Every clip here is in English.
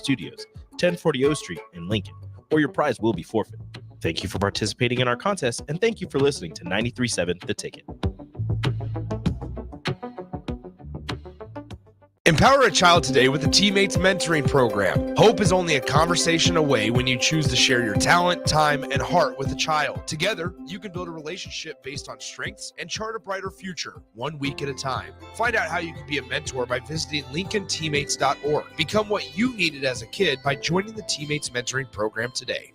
Studios, 1040 O Street in Lincoln, or your prize will be forfeited. Thank you for participating in our contest, and thank you for listening to 93.7 The Ticket. Empower a child today with the Teammates Mentoring Program. Hope is only a conversation away when you choose to share your talent, time, and heart with a child. Together, you can build a relationship based on strengths and chart a brighter future, 1 week at a time. Find out how you can be a mentor by visiting LincolnTeammates.org. Become what you needed as a kid by joining the Teammates Mentoring Program today.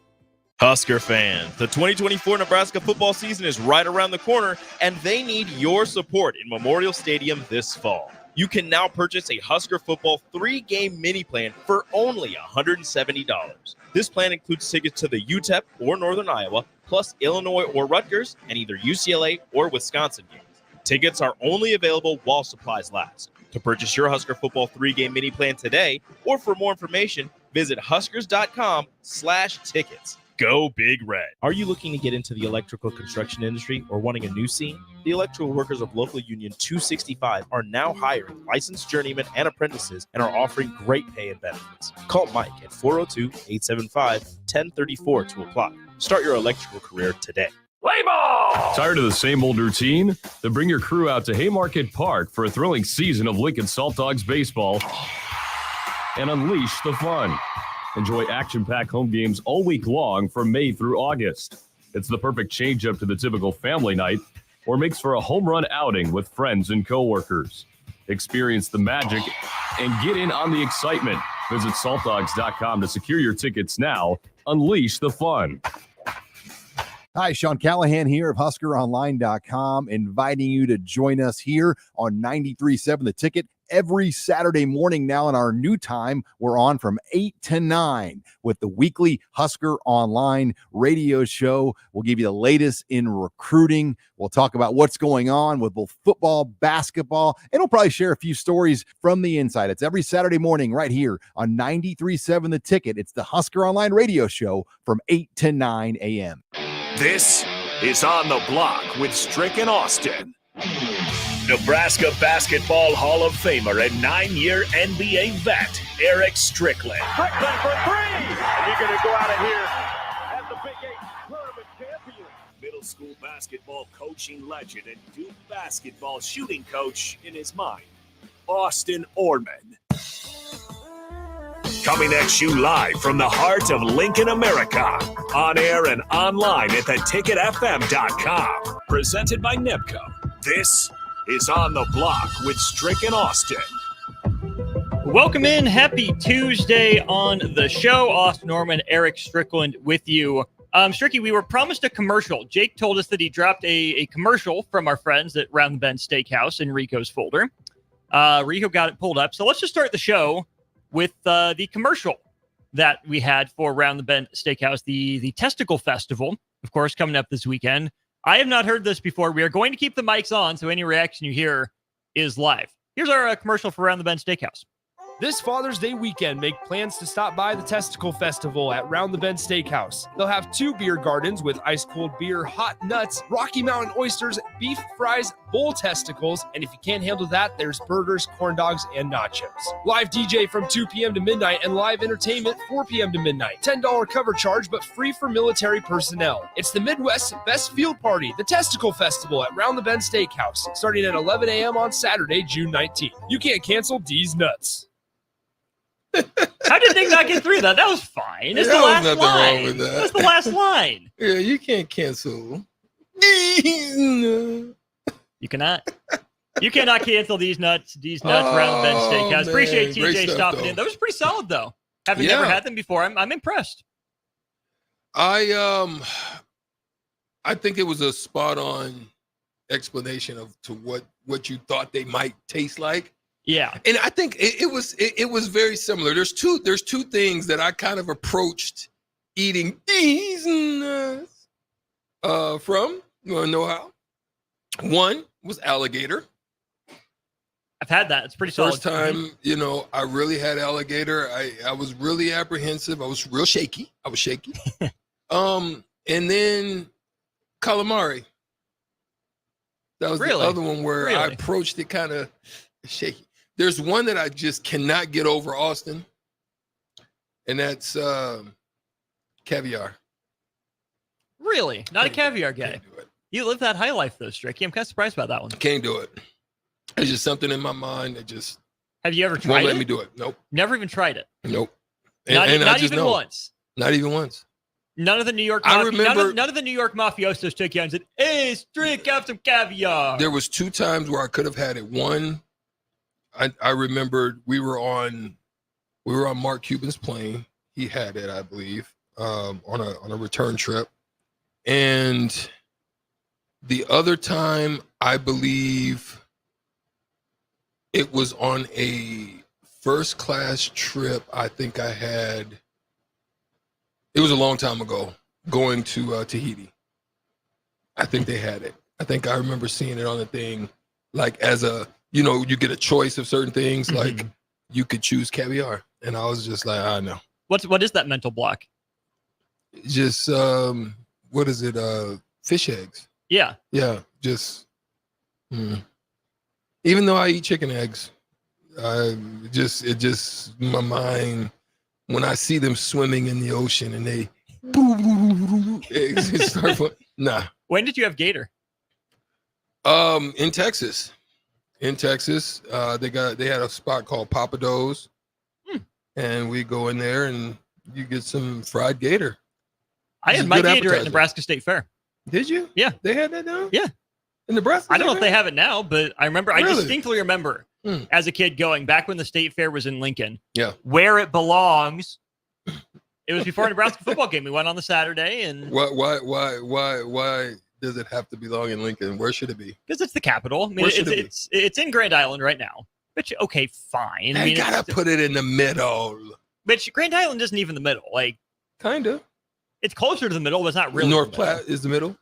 Husker fans, the 2024 Nebraska football season is right around the corner, and they need your support in Memorial Stadium this fall. You can now purchase a Husker football 3-game mini plan for only $170. This plan includes tickets to the UTEP or Northern Iowa, plus Illinois or Rutgers, and either UCLA or Wisconsin games. Tickets are only available while supplies last. To purchase your Husker football 3-game mini plan today, or for more information, visit huskers.com/tickets. Go Big Red. Are you looking to get into the electrical construction industry or wanting a new scene? The electrical workers of local union 265 are now hiring licensed journeymen and apprentices and are offering great pay and benefits. Call Mike at 402-875-1034 to apply. Start your electrical career today. Play ball! Tired of the same old routine? Then bring your crew out to Haymarket Park for a thrilling season of Lincoln Salt Dogs baseball and unleash the fun. Enjoy action-packed home games all week long from May through August. It's the perfect change-up to the typical family night or makes for a home run outing with friends and coworkers. Experience the magic and get in on the excitement. Visit saltdogs.com to secure your tickets now. Unleash the fun. Hi, Sean Callahan here of HuskerOnline.com, inviting you to join us here on 93.7 The Ticket every Saturday morning now. In our new time, we're on from 8 to 9 with the weekly Husker Online radio show. We'll give you the latest in recruiting. We'll talk about what's going on with both football, basketball, and we'll probably share a few stories from the inside. It's every Saturday morning right here on 93.7 The Ticket. It's the Husker Online radio show from 8 to 9 a.m. This is On the Block with Strick and Austin. Nebraska Basketball Hall of Famer and 9-year NBA vet, Erick Strickland. Strickland for three! And you're going to go out of here as the Big 8 tournament champion. Middle school basketball coaching legend and Duke basketball shooting coach in his mind, Austin Orman. Coming at you live from the heart of Lincoln, America. On air and online at theticketfm.com. Presented by NEBCO. This is On the Block with Strick and Austin. Welcome in. Happy Tuesday on the show. Austin Norman, Erick Strickland with you. Stricky, we were promised a commercial. Jake told us that he dropped a commercial from our friends at Round the Bend Steakhouse in Rico's folder. Rico got it pulled up. So let's just start the show with the commercial that we had for Round the Bend Steakhouse, the Testicle Festival, of course, coming up this weekend. I have not heard this before. We are going to keep the mics on, so any reaction you hear is live. Here's our commercial for Round the Bend Steakhouse. This Father's Day weekend, make plans to stop by the Testicle Festival at Round the Bend Steakhouse. They'll have 2 beer gardens with ice-cold beer, hot nuts, Rocky Mountain oysters, beef fries, bull testicles, and if you can't handle that, there's burgers, corn dogs, and nachos. Live DJ from 2 p.m. to midnight and live entertainment 4 p.m. to midnight. $10 cover charge, but free for military personnel. It's the Midwest's best field party, the Testicle Festival at Round the Bend Steakhouse, starting at 11 a.m. on Saturday, June 19th. You can't cancel D's nuts. How did Nick not get through that? That was fine. It's the last line. Wrong with that. That's the last line. Yeah, you can't cancel. You cannot. You cannot cancel these nuts. Round the Bend Steakhouse. Man. Appreciate TJ stopping in. That was pretty solid, though. Having never had them before, I'm impressed. I think it was a spot-on explanation to what you thought they might taste like. Yeah, and I think it was very similar. There's two things that I kind of approached eating these nuts from. You want to know how? One was alligator. I've had that. It's pretty solid. First time, I really had alligator. I was really apprehensive. I was real shaky. And then calamari. That was the other one where I approached it kind of shaky. There's one that I just cannot get over, Austin. and that's caviar. Really? Not a caviar guy. Can't do it. You live that high life, though, Stricky. I'm kind of surprised about that one. Can't do it. There's just something in my mind that just Have you ever won't tried let it? me do it. Nope. Never even tried it. Nope. Not I just even know. once. Not even once. None of the New York I remember- none of the New York mafiosos took you out and said, "Hey, Strick, have some caviar." There was 2 times where I could have had it. One, I remembered we were on Mark Cuban's plane. He had it, I believe, on a return trip. And the other time, I believe it was on a first class trip. I think I had. It was a long time ago, going to Tahiti. I think they had it. I think I remember seeing it on the thing, like as a, you get a choice of certain things, like you could choose caviar. And I was just like, I know. What is that mental block? Just, what is it? Fish eggs. Yeah. Yeah, just, even though I eat chicken eggs, my mind, when I see them swimming in the ocean and they nah. When did you have gator? In Texas. They had a spot called Papados, and we go in there and you get some fried gator. I had my gator at Nebraska State Fair. Did you? Yeah. They had that now? Yeah. In Nebraska? I don't know if they have it now, but I Really? distinctly remember as a kid going back when the State Fair was in Lincoln. Yeah. Where it belongs. It was before a Nebraska football game. We went on the Saturday, and Why does it have to belong in Lincoln? Where should it be? because it's the capital. I mean, Where should it be? it's in Grand Island right now. Which okay, fine. I They mean, gotta put it in the middle. but Grand Island isn't even the middle. Like Kind of. it's closer to the middle, but it's not really. North the middle. Platte is the middle.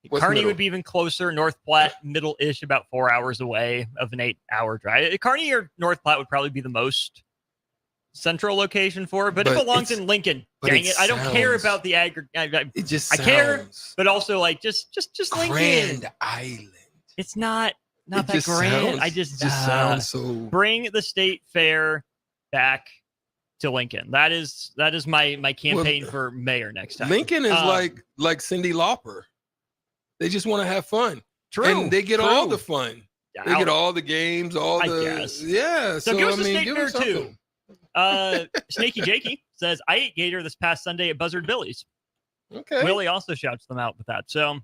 What's Kearney middle? would be even closer. North Platte, middle-ish, about 4 hours away of an 8-hour drive. Kearney or North Platte would probably be the most central location for it, but it But belongs it's- in Lincoln. but Dang it it. I don't care sounds- about the aggregate. It just I care, sounds but also like just Lincoln. Grand Island. It's not It that just grand. sounds- it just sounds so. bring the State Fair back to Lincoln. That is my campaign for mayor next time. Lincoln is like Cyndi Lauper. They just want to have fun. True, And they get true. all the fun. They get all the games, all I the guess. yeah. So give us the State give Fair us something. too. Snaky Jakey says, I ate gator this past Sunday at Buzzard Billy's. Okay. Willie also shouts them out with that. So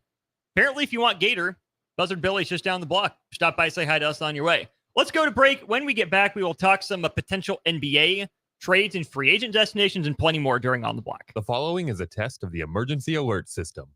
apparently, if you want gator, Buzzard Billy's just down the block. Stop by, say hi to us on your way. Let's go to break. When we get back, we will talk some potential NBA trades and free agent destinations and plenty more during On the Block. The following is a test of the emergency alert system.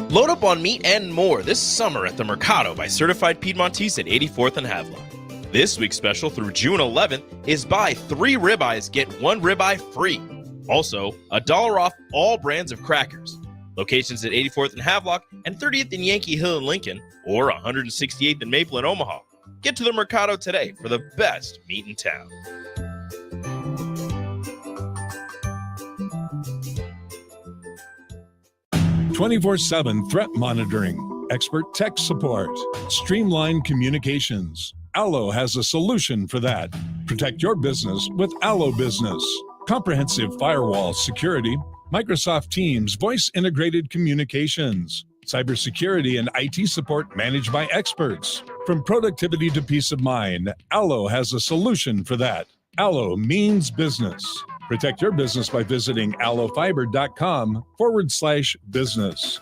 Load up on meat and more this summer at the Mercado by Certified Piedmontese at 84th and Havelock. This week's special through June 11th is buy 3 ribeyes, get 1 ribeye free. Also, $1 off all brands of crackers. Locations at 84th and Havelock and 30th and Yankee Hill in Lincoln, or 168th and Maple in Omaha. Get to the Mercado today for the best meat in town. (24/7) threat monitoring, expert tech support, streamlined communications. Allo has a solution for that. Protect your business with Allo Business. Comprehensive firewall security, Microsoft Teams voice integrated communications, cybersecurity and IT support managed by experts. From productivity to peace of mind, Allo has a solution for that. Allo means business. Protect your business by visiting allofiber.com/business.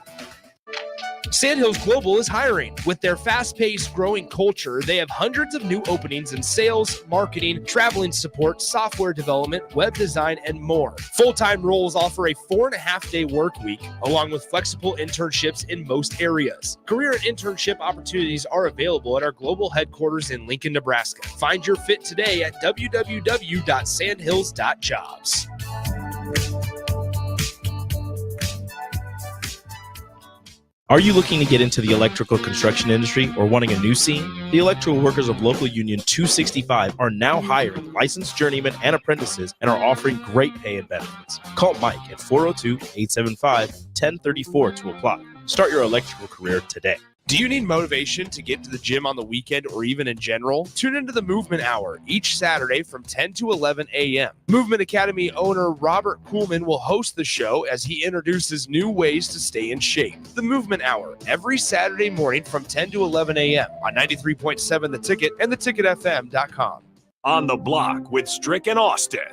Sandhills Global is hiring. With their fast-paced, growing culture, they have hundreds of new openings in sales, marketing, traveling support, software development, web design, and more. Full-time roles offer a 4.5-day work week, along with flexible internships in most areas. Career and internship opportunities are available at our global headquarters in Lincoln, Nebraska. Find your fit today at www.sandhills.jobs. Are you looking to get into the electrical construction industry or wanting a new scene? The electrical workers of Local Union 265 are now hiring licensed journeymen and apprentices and are offering great pay and benefits. Call Mike at 402-875-1034 to apply. Start your electrical career today. Do you need motivation to get to the gym on the weekend or even in general? Tune into the Movement Hour each Saturday from 10 to 11 a.m. Movement Academy owner Robert Kuhlman will host the show as he introduces new ways to stay in shape. The Movement Hour every Saturday morning from 10 to 11 a.m. on 93.7 The Ticket and theticketfm.com. On the Block with Strick and Austin.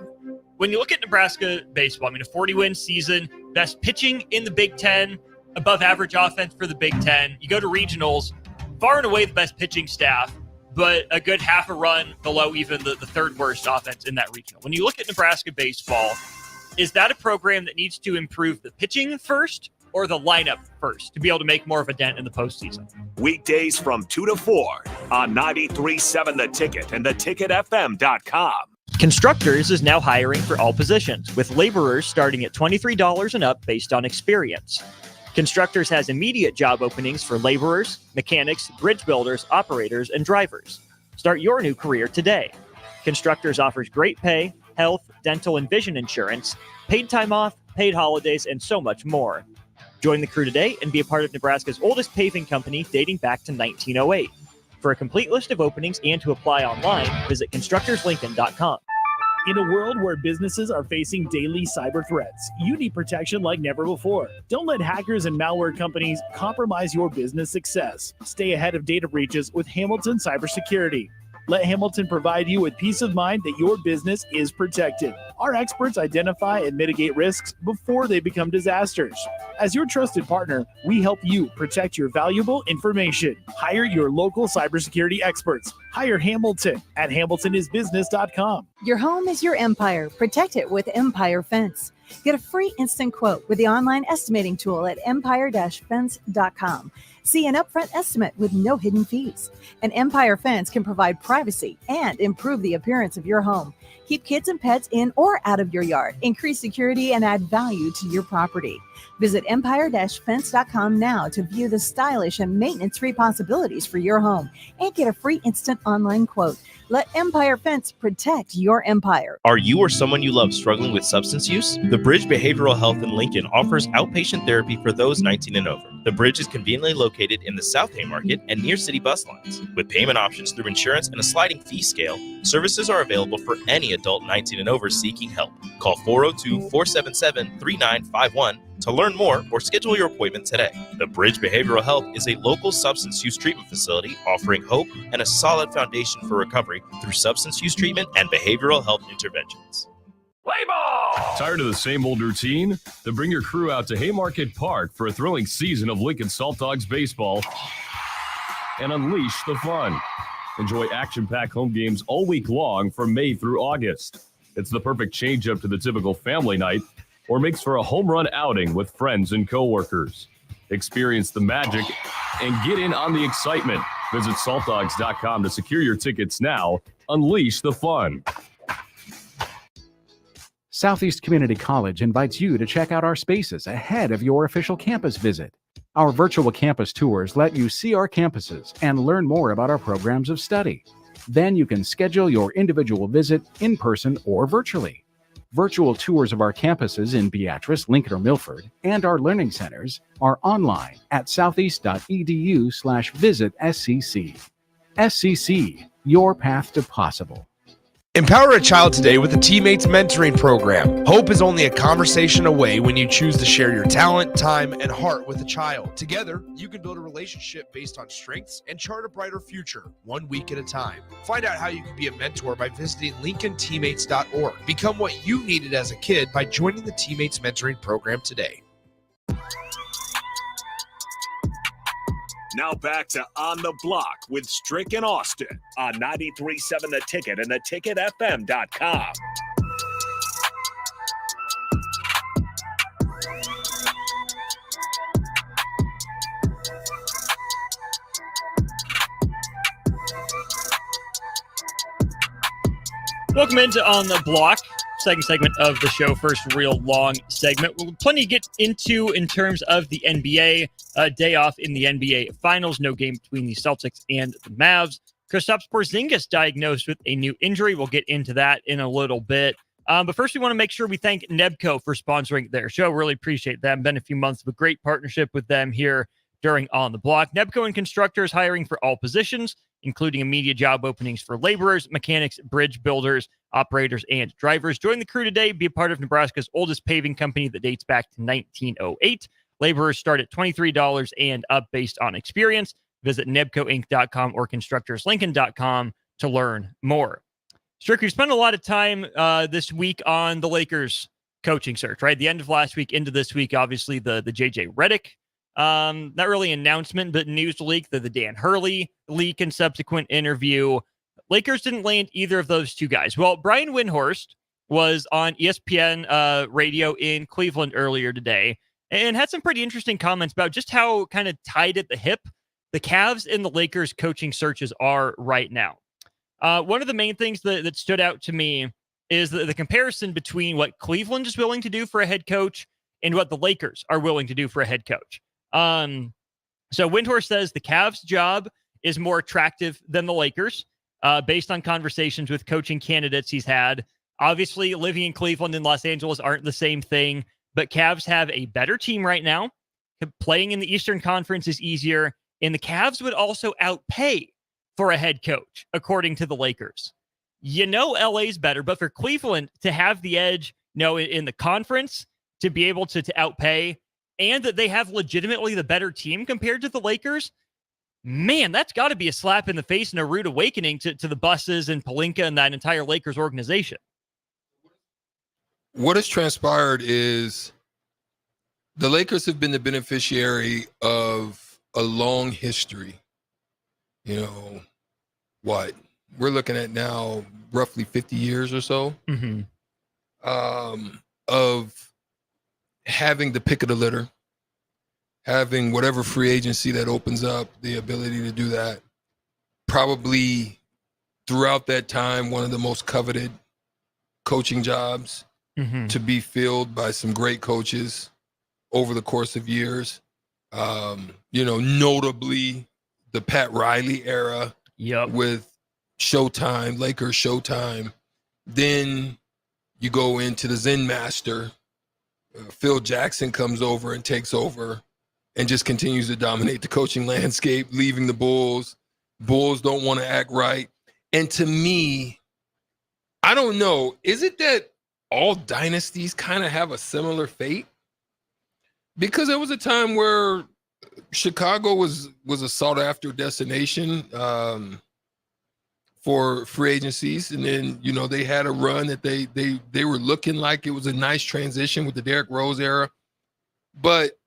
When you look at Nebraska baseball, a 40-win season, best pitching in the Big Ten, above average offense for the Big Ten. You go to regionals, far and away the best pitching staff, but a good half a run below even the third worst offense in that regional. When you look at Nebraska baseball, is that a program that needs to improve the pitching first or the lineup first to be able to make more of a dent in the postseason? Weekdays from 2 to 4 on 93.7 The Ticket and theticketfm.com. Constructors is now hiring for all positions, with laborers starting at $23 and up based on experience. Constructors has immediate job openings for laborers, mechanics, bridge builders, operators, and drivers. Start your new career today. Constructors offers great pay, health, dental, and vision insurance, paid time off, paid holidays, and so much more. Join the crew today and be a part of Nebraska's oldest paving company dating back to 1908. For a complete list of openings and to apply online, visit constructorslincoln.com. In a world where businesses are facing daily cyber threats, you need protection like never before. Don't let hackers and malware companies compromise your business success. Stay ahead of data breaches with Hamilton Cybersecurity. Let Hamilton provide you with peace of mind that your business is protected. Our experts identify and mitigate risks before they become disasters. As your trusted partner, we help you protect your valuable information. Hire your local cybersecurity experts. Hire Hamilton at hamiltonisbusiness.com. Your home is your empire. Protect it with Empire Fence. Get a free instant quote with the online estimating tool at empire-fence.com. See an upfront estimate with no hidden fees. An Empire Fence can provide privacy and improve the appearance of your home. Keep kids and pets in or out of your yard. Increase security and add value to your property. Visit empire-fence.com now to view the stylish and maintenance-free possibilities for your home and get a free instant online quote. Let Empire Fence protect your empire. Are you or someone you love struggling with substance use? The Bridge Behavioral Health in Lincoln offers outpatient therapy for those 19 and over. The Bridge is conveniently located in the South Haymarket and near city bus lines. With payment options through insurance and a sliding fee scale, services are available for any adult 19 and over seeking help. Call 402-477-3951 to learn more or schedule your appointment today. The Bridge Behavioral Health is a local substance use treatment facility offering hope and a solid foundation for recovery through substance use treatment and behavioral health interventions. Play ball! Tired of the same old routine? Then bring your crew out to Haymarket Park for a thrilling season of Lincoln Salt Dogs baseball and unleash the fun. Enjoy action-packed home games all week long from May through August. It's the perfect change-up to the typical family night, or makes for a home run outing with friends and coworkers. Experience the magic and get in on the excitement. Visit saltdogs.com to secure your tickets now. Unleash the fun. Southeast Community College invites you to check out our spaces ahead of your official campus visit. Our virtual campus tours let you see our campuses and learn more about our programs of study. Then you can schedule your individual visit in person or virtually. Virtual tours of our campuses in Beatrice, Lincoln, or Milford, and our learning centers are online at southeast.edu/visit SCC. SCC, your path to possible. Empower a child today with the Teammates Mentoring Program. Hope is only a conversation away when you choose to share your talent, time, and heart with a child. Together, you can build a relationship based on strengths and chart a brighter future, 1 week at a time. Find out how you can be a mentor by visiting LincolnTeammates.org. Become what you needed as a kid by joining the Teammates Mentoring Program today. Now back to On the Block with Strick and Austin on 93.7 The Ticket and theticketfm.com. Welcome into On the Block. second segment of the show, first real long segment. We'll plenty to get into in terms of the NBA. Day off in the NBA Finals. No game between the Celtics and the Mavs. Kristaps Porzingis diagnosed with a new injury. We'll get into that in a little bit. But first, we want to make sure we thank Nebco for sponsoring their show. Really appreciate them. Been a few months of a great partnership with them here during On the Block. Nebco and Constructors hiring for all positions, including immediate job openings for laborers, mechanics, bridge builders, operators, and drivers. Join the crew today. Be a part of Nebraska's oldest paving company that dates back to 1908. Laborers start at $23 and up based on experience. Visit nebcoinc.com or constructorslincoln.com to learn more. Strick, we spent a lot of time this week on the Lakers coaching search, right? The end of last week into this week, obviously the JJ Redick, not really announcement, but news leak, the Dan Hurley leak and subsequent interview. Lakers didn't land either of those two guys. Well, Brian Windhorst was on ESPN radio in Cleveland earlier today and had some pretty interesting comments about just how kind of tied at the hip the Cavs and the Lakers coaching searches are right now. One of the main things that stood out to me is the comparison between what Cleveland is willing to do for a head coach and what the Lakers are willing to do for a head coach. So Windhorst says the Cavs' job is more attractive than the Lakers, based on conversations with coaching candidates he's had. Obviously, living in Cleveland and Los Angeles aren't the same thing, but Cavs have a better team right now. Playing in the Eastern Conference is easier, and the Cavs would also outpay for a head coach, according to the Lakers. LA's better, but for Cleveland to have the edge, in the conference, to be able to outpay, and that they have legitimately the better team compared to the Lakers, man, that's got to be a slap in the face and a rude awakening to the Busses and Pelinka and that entire Lakers organization. What has transpired is the Lakers have been the beneficiary of a long history. What we're looking at now, roughly 50 years or so, of having the pick of the litter, having whatever free agency that opens up, the ability to do that. Probably throughout that time, one of the most coveted coaching jobs to be filled by some great coaches over the course of years. Notably the Pat Riley era with Showtime, Lakers Showtime. Then you go into the Zen Master. Phil Jackson comes over and takes over and just continues to dominate the coaching landscape, leaving the Bulls. Bulls don't want to act right. And to me, I don't know, is it that all dynasties kind of have a similar fate? Because there was a time where Chicago was a sought-after destination for free agencies, and then they had a run that they were looking like it was a nice transition with the Derrick Rose era, but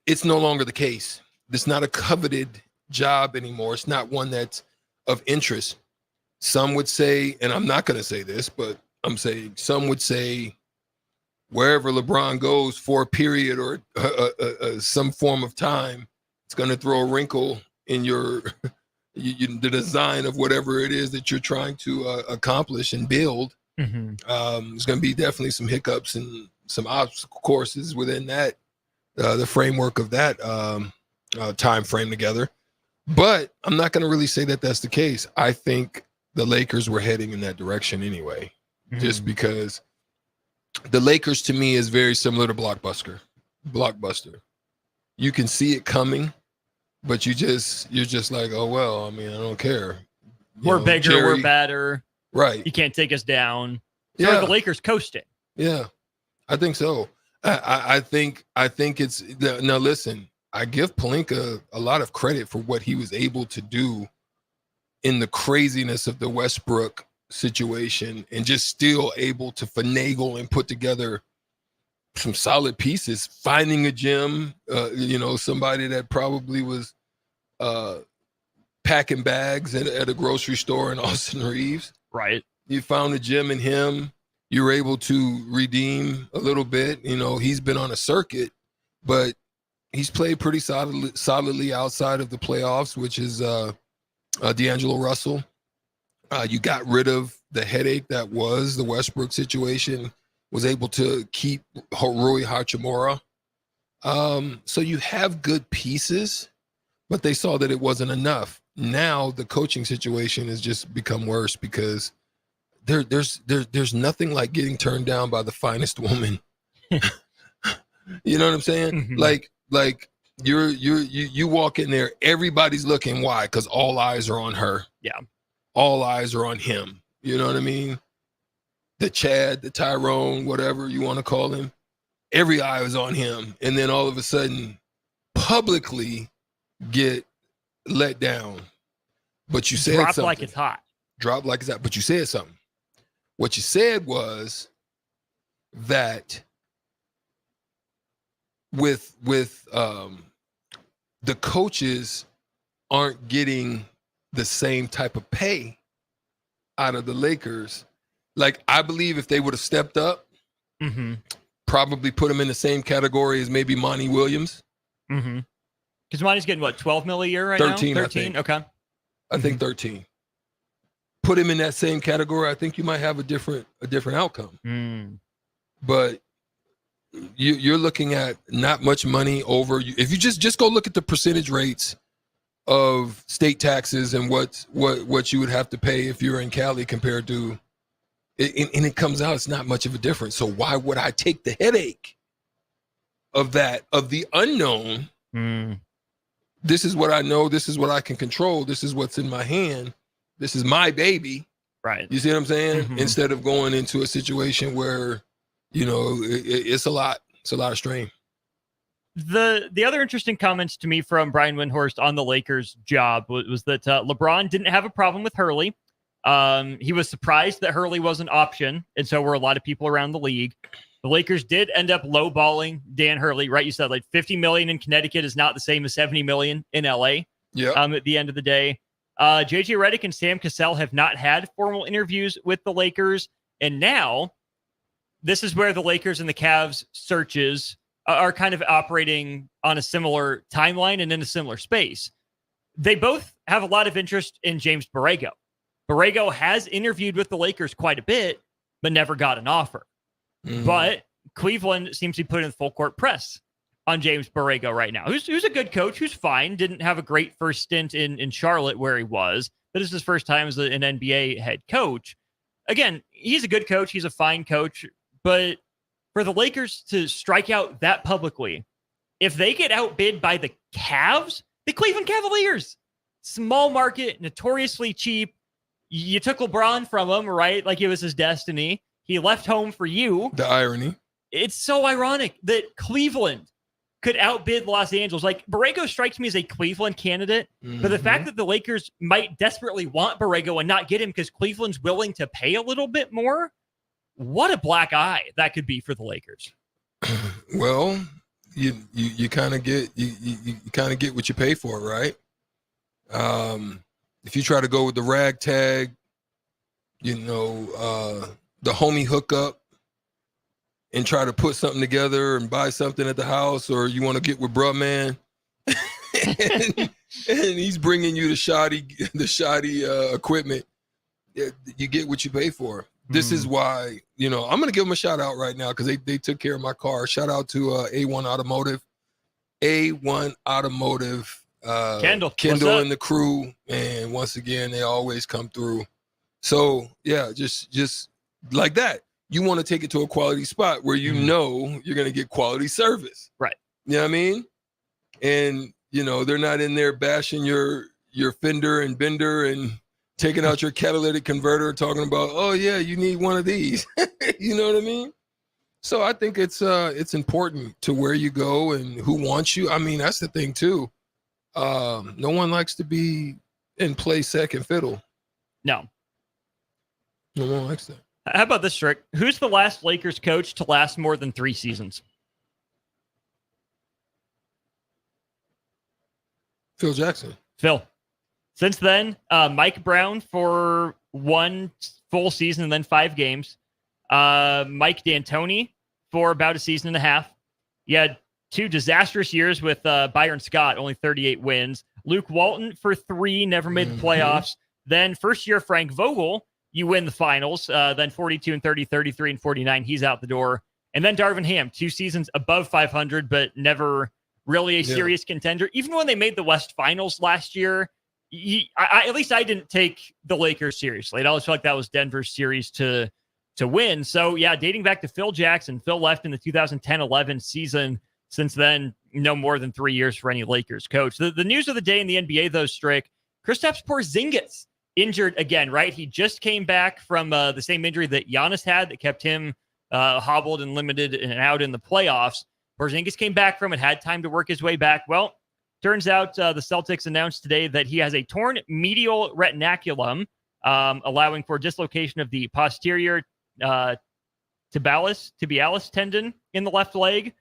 it's no longer the case. It's not a coveted job anymore. It's not one that's of interest. Some would say, and I'm not going to say this, but I'm saying some would say, wherever LeBron goes for a period or some form of time, it's going to throw a wrinkle in your the design of whatever it is that you're trying to accomplish and build. There's going to be definitely some hiccups and some obstacle courses within that, the framework of that time frame together. But I'm not going to really say that that's the case. I think the Lakers were heading in that direction anyway, just because the Lakers to me is very similar to Blockbuster. You can see it coming, but you're just like, oh, well, I mean, I don't care. We're bigger, Jerry, we're better. Right. You can't take us down. So are the Lakers coasting? Yeah, I think so. I think it's now. Listen, I give Pelinka a lot of credit for what he was able to do in the craziness of the Westbrook situation, and just still able to finagle and put together some solid pieces. Finding a gym, somebody that probably was packing bags at a grocery store in Austin Reeves. Right. You found a gym in him. You were able to redeem a little bit. He's been on a circuit, but he's played pretty solidly outside of the playoffs, which is D'Angelo Russell. You got rid of the headache that was the Westbrook situation, was able to keep Rui Hachimura. So you have good pieces, but they saw that it wasn't enough. Now the coaching situation has just become worse because there's nothing like getting turned down by the finest woman. You know what I'm saying? Mm-hmm. Like you walk in there, everybody's looking. Why? Because all eyes are on her. Yeah. All eyes are on him. You know what I mean? The Chad, the Tyrone, whatever you want to call him. Every eye was on him. And then all of a sudden, publicly get let down. But you said Drop something. like it's hot. Drop like it's hot. But you said something. What you said was that with the coaches aren't getting the same type of pay out of the Lakers. Like, I believe if they would have stepped up, probably put him in the same category as maybe Monty Williams. Because Monty's getting what, 12 mil a year right 13, now? I think. Okay. I think 13. Put him in that same category, I think you might have a different outcome. But you're looking at not much money over. If you just go look at the percentage rates of state taxes and what you would have to pay if you're in Cali compared to, and it comes out it's not much of a difference. So why would I take the headache of the unknown? This is what I know. This is what I can control. This is what's in my hand. This is my baby. Right. You see what I'm saying? Instead of going into a situation where, it's a lot. It's a lot of strain. The other interesting comments to me from Brian Windhorst on the Lakers job was that LeBron didn't have a problem with Hurley. He was surprised that Hurley was an option, and so were a lot of people around the league. The Lakers did end up lowballing Dan Hurley, right? You said like $50 million in Connecticut is not the same as $70 million in LA. Yeah. At the end of the day, JJ Redick and Sam Cassell have not had formal interviews with the Lakers, and now this is where the Lakers and the Cavs searches are kind of operating on a similar timeline and in a similar space. They both have a lot of interest in James Borrego. Borrego has interviewed with the Lakers quite a bit, but never got an offer. But Cleveland seems to be putting full court press on James Borrego right now, who's a good coach, who's fine, didn't have a great first stint in Charlotte where he was, but this is his first time as an NBA head coach. Again, he's a good coach. He's a fine coach, but for the Lakers to strike out that publicly, if they get outbid by the Cavs, the Cleveland Cavaliers, small market, notoriously cheap, you took LeBron from him, right? Like it was his destiny. He left home for you. The irony. It's so ironic that Cleveland could outbid Los Angeles. Like, Borrego strikes me as a Cleveland candidate, but the fact that the Lakers might desperately want Borrego and not get him because Cleveland's willing to pay a little bit more, what a black eye that could be for the Lakers. Well, you kind of get you kind of get what you pay for, right? If you try to go with the ragtag, the homie hookup and try to put something together and buy something at the house, or you want to get with bruh man and he's bringing you the shoddy equipment, you get what you pay for. This is why, I'm going to give them a shout out right now because they took care of my car. Shout out to A1 Automotive. A1 Automotive, Kendall and the crew. And once again, they always come through. So, yeah, just like that. You want to take it to a quality spot where you're going to get quality service. Right. You know what I mean? And, they're not in there bashing your fender and bender and taking out your catalytic converter, talking about, oh, yeah, you need one of these. You know what I mean? So I think it's important to where you go and who wants you. I mean, that's the thing, too. No one likes to be in play second fiddle. No. No one likes that. How about this, Strick? Who's the last Lakers coach to last more than 3 seasons? Phil Jackson. Phil. Since then, Mike Brown for 1 full season and then 5 games. Mike D'Antoni for about a season and a half. You had 2 disastrous years with Byron Scott, only 38 wins. Luke Walton for 3, never made the playoffs. Then first year Frank Vogel, you win the finals. Then 42-30, 33-49, he's out the door. And then Darvin Ham, 2 seasons above 500, but never really a serious contender. Even when they made the West Finals last year, at least I didn't take the Lakers seriously. I always felt like that was Denver's series to win. So, yeah, dating back to Phil Jackson, Phil left in the 2010-11 season. Since then, no more than 3 years for any Lakers coach. The news of the day in the NBA, though, Strick, Kristaps Porzingis injured again, right? He just came back from the same injury that Giannis had that kept him hobbled and limited and out in the playoffs. Porzingis came back from it, had time to work his way back. Well, turns out the Celtics announced today that he has a torn medial retinaculum, allowing for dislocation of the posterior tibialis tendon in the left leg.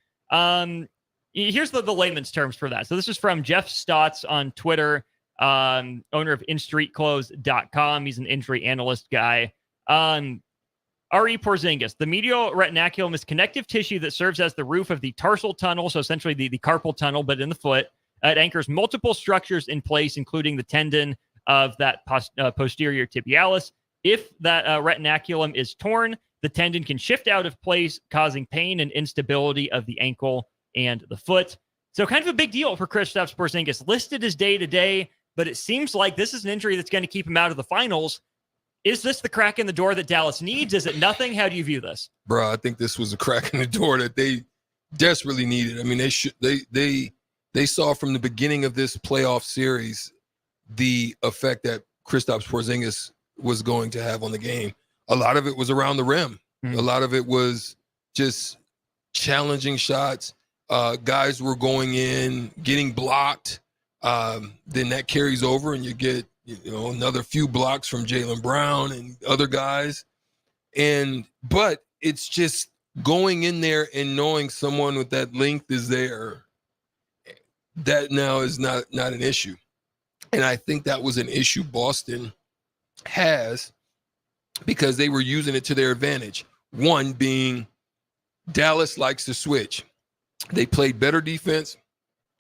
Here's the layman's terms for that. So this is from Jeff Stotts on Twitter, owner of InStreetClothes.com. He's an injury analyst guy. R.E. Porzingis, the medial retinaculum is connective tissue that serves as the roof of the tarsal tunnel, so essentially the carpal tunnel, but in the foot. It anchors multiple structures in place, including the tendon of that posterior tibialis. If that retinaculum is torn, the tendon can shift out of place, causing pain and instability of the ankle and the foot. So kind of a big deal for Kristaps Porzingis, listed as day-to-day, but it seems like this is an injury that's going to keep him out of the finals. Is this the crack in the door that Dallas needs? Is it nothing? How do you view this? Bro, I think this was a crack in the door that they desperately needed. I mean, they saw from the beginning of this playoff series the effect that Kristaps Porzingis was going to have on the game. A lot of it was around the rim. A lot of it was just challenging shots. Guys were going in, getting blocked. Then that carries over and you get another few blocks from Jaylen Brown and other guys. But it's just going in there and knowing someone with that length is there. That now is not an issue. And I think that was an issue Boston has because they were using it to their advantage. One being Dallas likes to switch. They played better defense,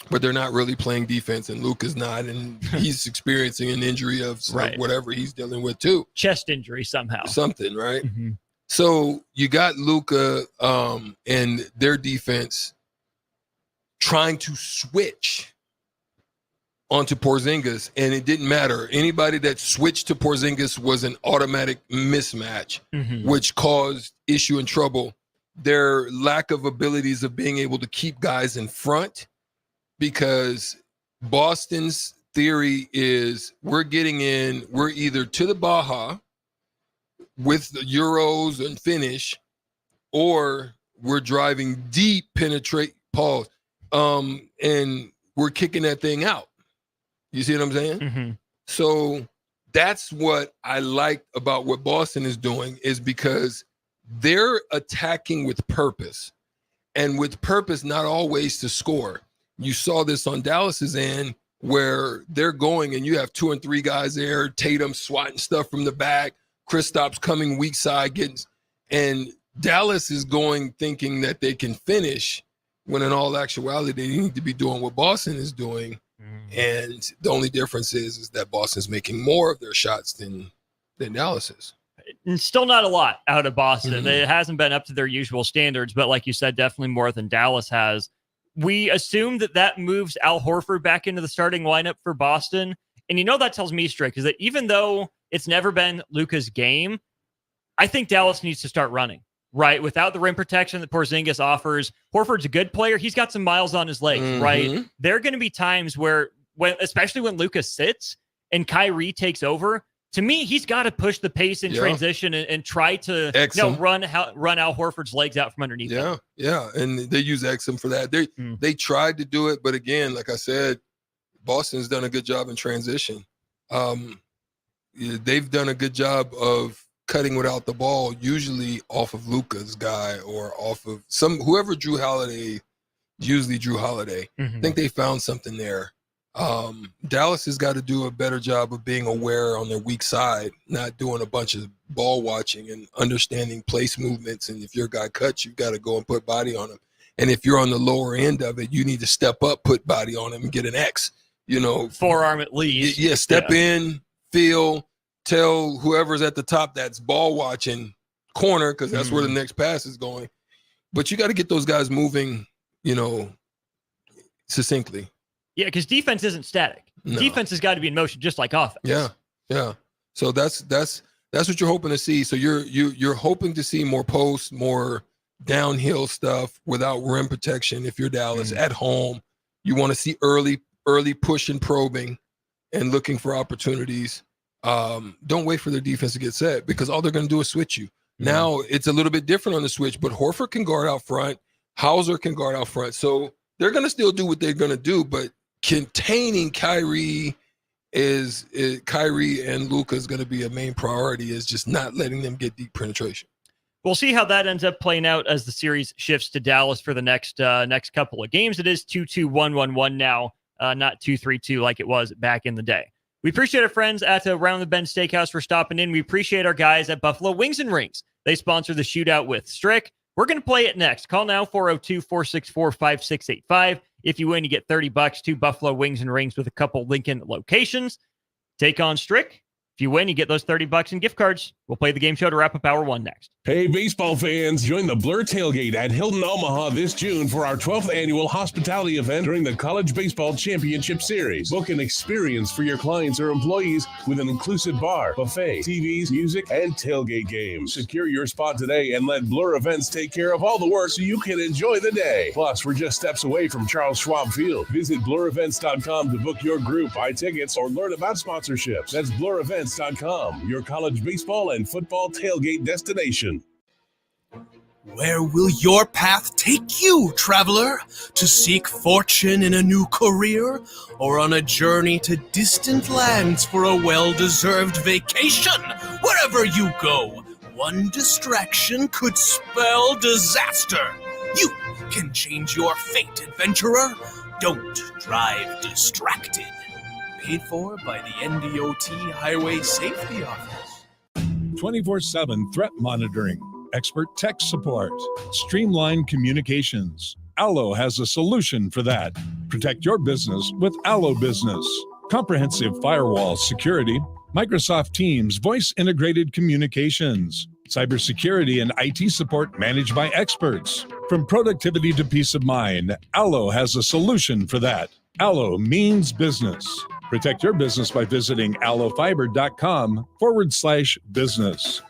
but they're not really playing defense, and Luka's not, and he's experiencing an injury of whatever he's dealing with too. Chest injury somehow. Something, right? Mm-hmm. So you got Luka and their defense trying to switch onto Porzingis, and it didn't matter. Anybody that switched to Porzingis was an automatic mismatch, which caused issue and trouble. Their lack of abilities of being able to keep guys in front, because Boston's theory is we're getting in, we're either to the Baja with the Euros and finish, or we're driving deep, penetrate, pause, and we're kicking that thing out. You see what I'm saying? So that's what I like about what Boston is doing, is because they're attacking with purpose, and with purpose, not always to score. You saw this on Dallas's end where they're going and you have 2 and 3 guys there, Tatum swatting stuff from the back, Kristaps coming weak side, and Dallas is going thinking that they can finish, when in all actuality, they need to be doing what Boston is doing. And the only difference is that Boston's making more of their shots than Dallas is. And still not a lot out of Boston. It hasn't been up to their usual standards, but like you said, definitely more than Dallas has. We assume that moves Al Horford back into the starting lineup for Boston. And that tells me, Strick, is that even though it's never been Luka's game, I think Dallas needs to start running, right? Without the rim protection that Porzingis offers, Horford's a good player. He's got some miles on his legs, right? There are going to be times where, especially when Luka sits and Kyrie takes over, to me, he's got to push the pace in transition and try to run Al Horford's legs out from underneath him. Yeah, and they use Exum for that. They tried to do it, but again, like I said, Boston's done a good job in transition. They've done a good job of cutting without the ball, usually off of Luka's guy or off of whoever Drew Holiday, usually Drew Holiday. I think they found something there. Dallas has got to do a better job of being aware on their weak side, not doing a bunch of ball watching and understanding place movements. And if your guy cuts, you've got to go and put body on him. And if you're on the lower end of it, you need to step up, put body on him, and get an X. Forearm at least. Step in, feel, tell whoever's at the top that's ball watching corner, because that's where the next pass is going. But you got to get those guys moving, succinctly. Yeah, because defense isn't static. No. Defense has got to be in motion, just like offense. Yeah. So that's what you're hoping to see. So you're hoping to see more posts, more downhill stuff without rim protection. If you're Dallas at home, you want to see early push and probing and looking for opportunities. Don't wait for their defense to get set, because all they're going to do is switch you. Now it's a little bit different on the switch, but Horford can guard out front. Hauser can guard out front. So they're going to still do what they're going to do, but containing Kyrie and Luka is going to be a main priority, is just not letting them get deep penetration. We'll see how that ends up playing out as the series shifts to Dallas for the next couple of games. It is 2-2-1-1-1 now, not 2-3-2 like it was back in the day. We appreciate our friends at Around the Bend Steakhouse for stopping in. We appreciate our guys at Buffalo Wings and Rings. They sponsor the shootout with Strick. We're going to play it next. Call now, 402-464-5685. If you win, you get $30 to Buffalo Wings and Rings with a couple Lincoln locations. Take on Strick. If you win, you get those $30 in gift cards. We'll play the game show to wrap up hour one next. Hey, baseball fans, join the Blur Tailgate at Hilton Omaha this June for our 12th annual hospitality event during the College Baseball Championship Series. Book an experience for your clients or employees with an inclusive bar, buffet, TVs, music, and tailgate games. Secure your spot today and let Blur Events take care of all the work so you can enjoy the day. Plus, we're just steps away from Charles Schwab Field. Visit blurevents.com to book your group, buy tickets, or learn about sponsorships. That's blurevents.com, your college baseball and football tailgate destination. Where will your path take you, traveler? To seek fortune in a new career, or on a journey to distant lands for a well-deserved vacation? Wherever you go, one distraction could spell disaster. You can change your fate, adventurer. Don't drive distracted. Paid for by the NDOT Highway Safety Office. 24/7 threat monitoring, expert tech support, streamlined communications. Allo has a solution for that. Protect your business with Allo Business. Comprehensive firewall security, Microsoft Teams voice-integrated communications, cybersecurity and IT support managed by experts. From productivity to peace of mind, Allo has a solution for that. Allo means business. Protect your business by visiting allofiber.com/business.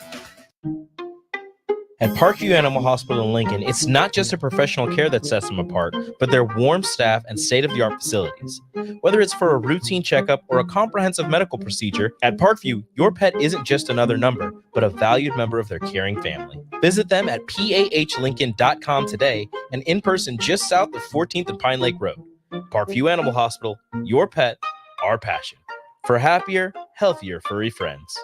At Parkview Animal Hospital in Lincoln, it's not just a professional care that sets them apart, but their warm staff and state-of-the-art facilities. Whether it's for a routine checkup or a comprehensive medical procedure, at Parkview, your pet isn't just another number, but a valued member of their caring family. Visit them at pahlincoln.com today and in person just south of 14th and Pine Lake Road. Parkview Animal Hospital, your pet, our passion. For happier, healthier furry friends.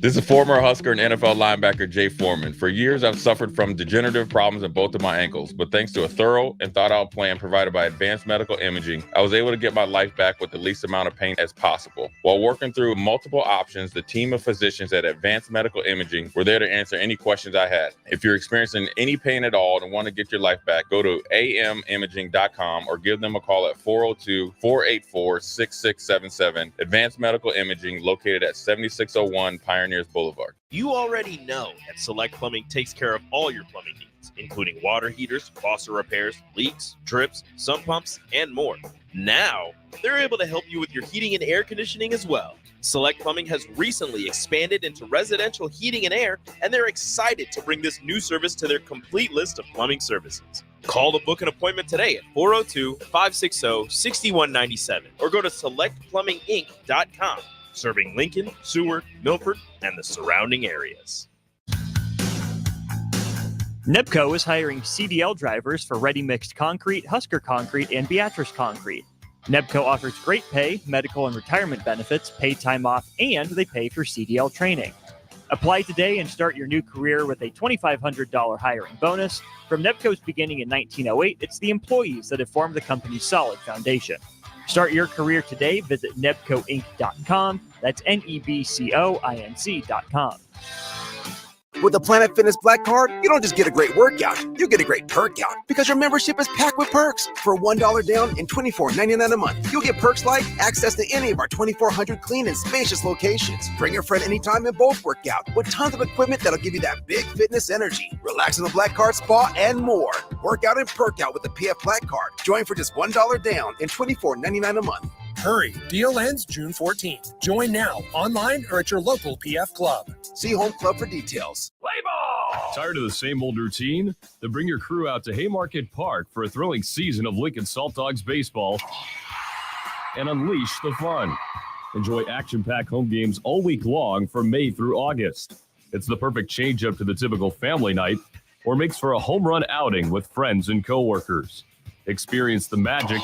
This is former Husker and NFL linebacker Jay Foreman. For years, I've suffered from degenerative problems in both of my ankles, but thanks to a thorough and thought-out plan provided by Advanced Medical Imaging, I was able to get my life back with the least amount of pain as possible. While working through multiple options, the team of physicians at Advanced Medical Imaging were there to answer any questions I had. If you're experiencing any pain at all and want to get your life back, go to amimaging.com or give them a call at 402-484-6677. Advanced Medical Imaging, located at 7601 Pioneers Boulevard. You already know that Select Plumbing takes care of all your plumbing needs, including water heaters, faucet repairs, leaks, drips, sump pumps, and more. Now, they're able to help you with your heating and air conditioning as well. Select Plumbing has recently expanded into residential heating and air, and they're excited to bring this new service to their complete list of plumbing services. Call to book an appointment today at 402-560-6197 or go to selectplumbinginc.com. Serving Lincoln, Seward, Milford, and the surrounding areas. Nebco is hiring CDL drivers for Ready Mixed Concrete, Husker Concrete, and Beatrice Concrete. Nebco offers great pay, medical and retirement benefits, paid time off, and they pay for CDL training. Apply today and start your new career with a $2,500 hiring bonus. From Nebco's beginning in 1908, it's the employees that have formed the company's solid foundation. Start your career today. Visit nebcoinc.com. That's NEBCOINC.com. With the Planet Fitness Black Card, you don't just get a great workout, you get a great perk out because your membership is packed with perks. For $1 down and $24.99 a month, you'll get perks like access to any of our 2,400 clean and spacious locations. Bring your friend anytime and both work out with tons of equipment that'll give you that big fitness energy. Relax in the Black Card spa and more. Work out and perk out with the PF Black Card. Join for just $1 down and $24.99 a month. Hurry, deal ends June 14th. Join now, online or at your local PF Club. See Home Club for details. Play ball! Tired of the same old routine? Then bring your crew out to Haymarket Park for a thrilling season of Lincoln Salt Dogs baseball and unleash the fun. Enjoy action-packed home games all week long from May through August. It's the perfect change-up to the typical family night or makes for a home run outing with friends and coworkers. Experience the magic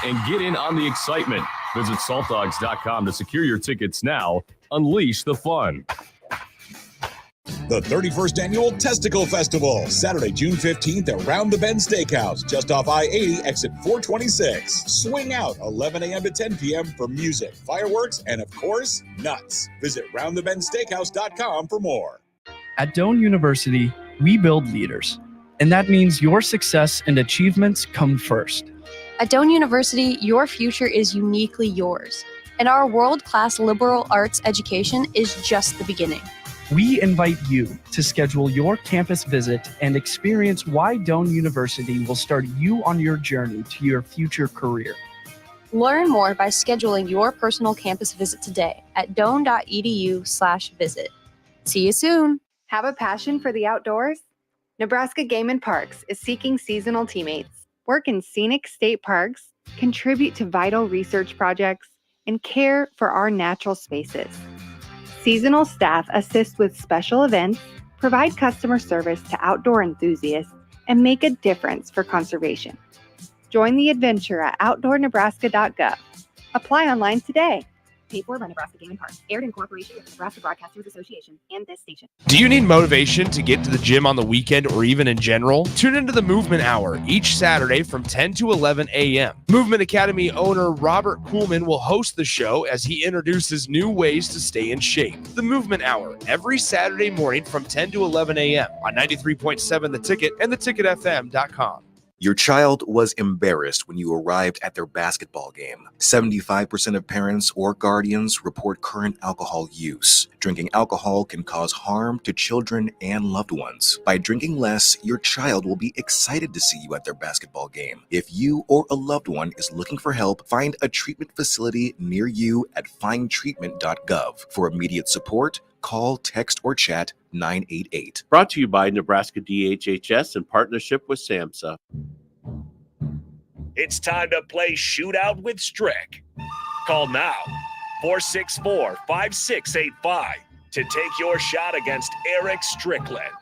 and get in on the excitement. Visit saltdogs.com to secure your tickets now. Unleash the fun. The 31st Annual Testicle Festival, Saturday, June 15th at Round the Bend Steakhouse, just off I-80, exit 426. Swing out 11 a.m. to 10 p.m. for music, fireworks, and of course, nuts. Visit roundthebendsteakhouse.com for more. At Doane University, we build leaders, and that means your success and achievements come first. At Doane University, your future is uniquely yours, and our world-class liberal arts education is just the beginning. We invite you to schedule your campus visit and experience why Doane University will start you on your journey to your future career. Learn more by scheduling your personal campus visit today at doane.edu/visit. See you soon. Have a passion for the outdoors? Nebraska Game and Parks is seeking seasonal teammates. Work in scenic state parks, contribute to vital research projects, and care for our natural spaces. Seasonal staff assist with special events, provide customer service to outdoor enthusiasts, and make a difference for conservation. Join the adventure at outdoornebraska.gov. Apply online today. Paid for by Nebraska Game and Parks. Aired in cooperation with the Nebraska Broadcasters Association and this station. Do you need motivation to get to the gym on the weekend or even in general? Tune into the Movement Hour each Saturday from 10 to 11 a.m. Movement Academy owner Robert Kuhlman will host the show as he introduces new ways to stay in shape. The Movement Hour every Saturday morning from 10 to 11 a.m. on 93.7 The Ticket and theticketfm.com. Your child was embarrassed when you arrived at their basketball game. 75% of parents or guardians report current alcohol use. Drinking alcohol can cause harm to children and loved ones. By drinking less, your child will be excited to see you at their basketball game. If you or a loved one is looking for help, find a treatment facility near you at findtreatment.gov. For immediate support, call, text, or chat 988. Brought to you by Nebraska DHHS in partnership with SAMHSA. It's time to play Shootout with Strick. Call now, 464-5685, to take your shot against Erick Strickland.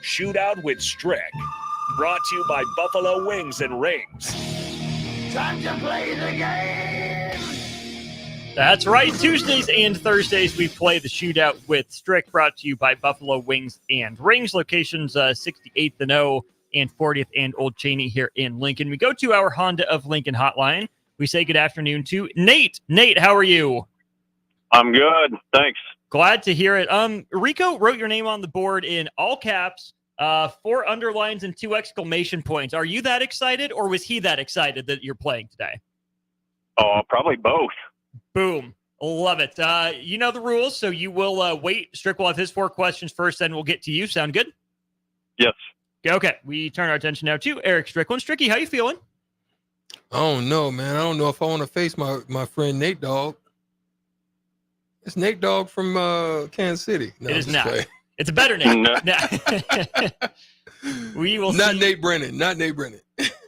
Shootout with Strick. Brought to you by Buffalo Wings and Rings. Time to play the game! That's right. Tuesdays and Thursdays, we play the Shootout with Strick, brought to you by Buffalo Wings and Rings, locations 68th and O and 40th and Old Cheney here in Lincoln. We go to our Honda of Lincoln hotline. We say good afternoon to Nate. Nate, how are you? I'm good. Thanks. Glad to hear it. Rico wrote your name on the board in all caps, 4 underlines and 2 exclamation points. Are you that excited, or was he that excited that you're playing today? Oh, probably both. Boom. Love it. You know the rules, so you will wait. Strick will have his 4 questions first, then we'll get to you. Sound good? Yes. Okay. We turn our attention now to Erick Strickland. Stricky, how you feeling? I don't know, man. I don't know if I want to face my friend Nate Dogg. It's Nate Dogg from Kansas City. No, it is not. Playing. It's a better name. No. We will not see. Nate Brennan. Not Nate Brennan.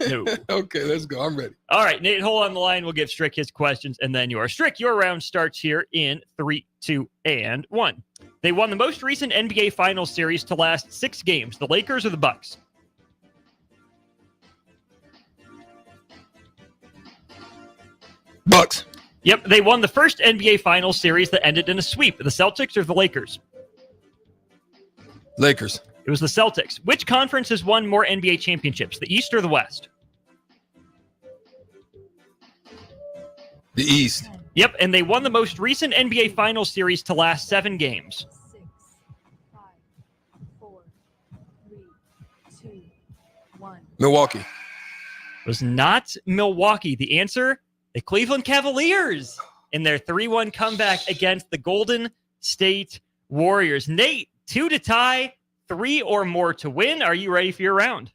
No. Okay, let's go. I'm ready. All right, Nate, hold on the line. We'll give Strick his questions, and then yours. Strick, your round starts here in 3, 2, and 1. They won the most recent NBA Finals series to last 6 games. The Lakers or the Bucks? Bucks. Yep, they won the first NBA Finals series that ended in a sweep. The Celtics or the Lakers? Lakers. It was the Celtics. Which conference has won more NBA championships, the East or the West? The East. Yep, and they won the most recent NBA Finals series to last 7 games. Milwaukee. Was not Milwaukee. The answer, the Cleveland Cavaliers in their 3-1 comeback against the Golden State Warriors. Nate, 2 to tie, 3 or more to win. Are you ready for your round?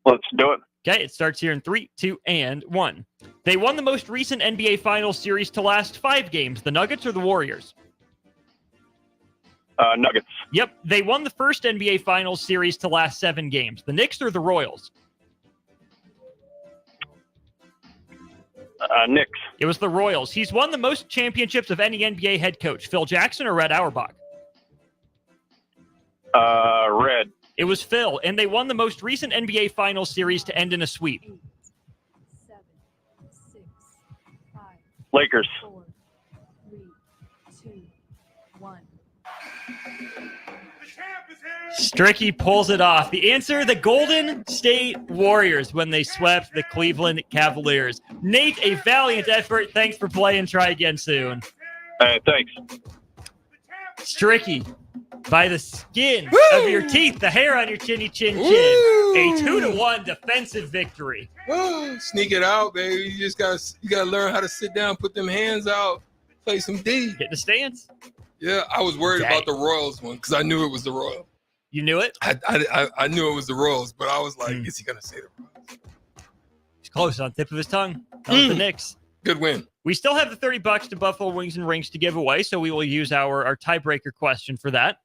Let's do it. Okay, it starts here in 3, 2, and 1. They won the most recent NBA Finals series to last 5 games. The Nuggets or the Warriors? Nuggets. Yep, they won the first NBA Finals series to last 7 games. The Knicks or the Royals? Knicks. It was the Royals. He's won the most championships of any NBA head coach. Phil Jackson or Red Auerbach? Red. It was Phil, and they won the most recent NBA Finals series to end in a sweep. Lakers. 4, 3, 2, 1. Stricky pulls it off. The answer, the Golden State Warriors when they swept the Cleveland Cavaliers. Nate, a valiant effort. Thanks for playing. Try again soon. Thanks. Stricky, by the skin of your teeth, the hair on your chinny chin chin. A 2-1 defensive victory. Sneak it out, baby. You gotta learn how to sit down, put them hands out, play some D. Get in the stance. Yeah, I was worried about the Royals one because I knew it was the Royals. You knew it? I knew it was the Royals, but I was like, is he gonna say the Royals? He's close, on the tip of his tongue. That was the Knicks. Good win. We still have the $30 to Buffalo Wings and Rings to give away, so we will use our tiebreaker question for that.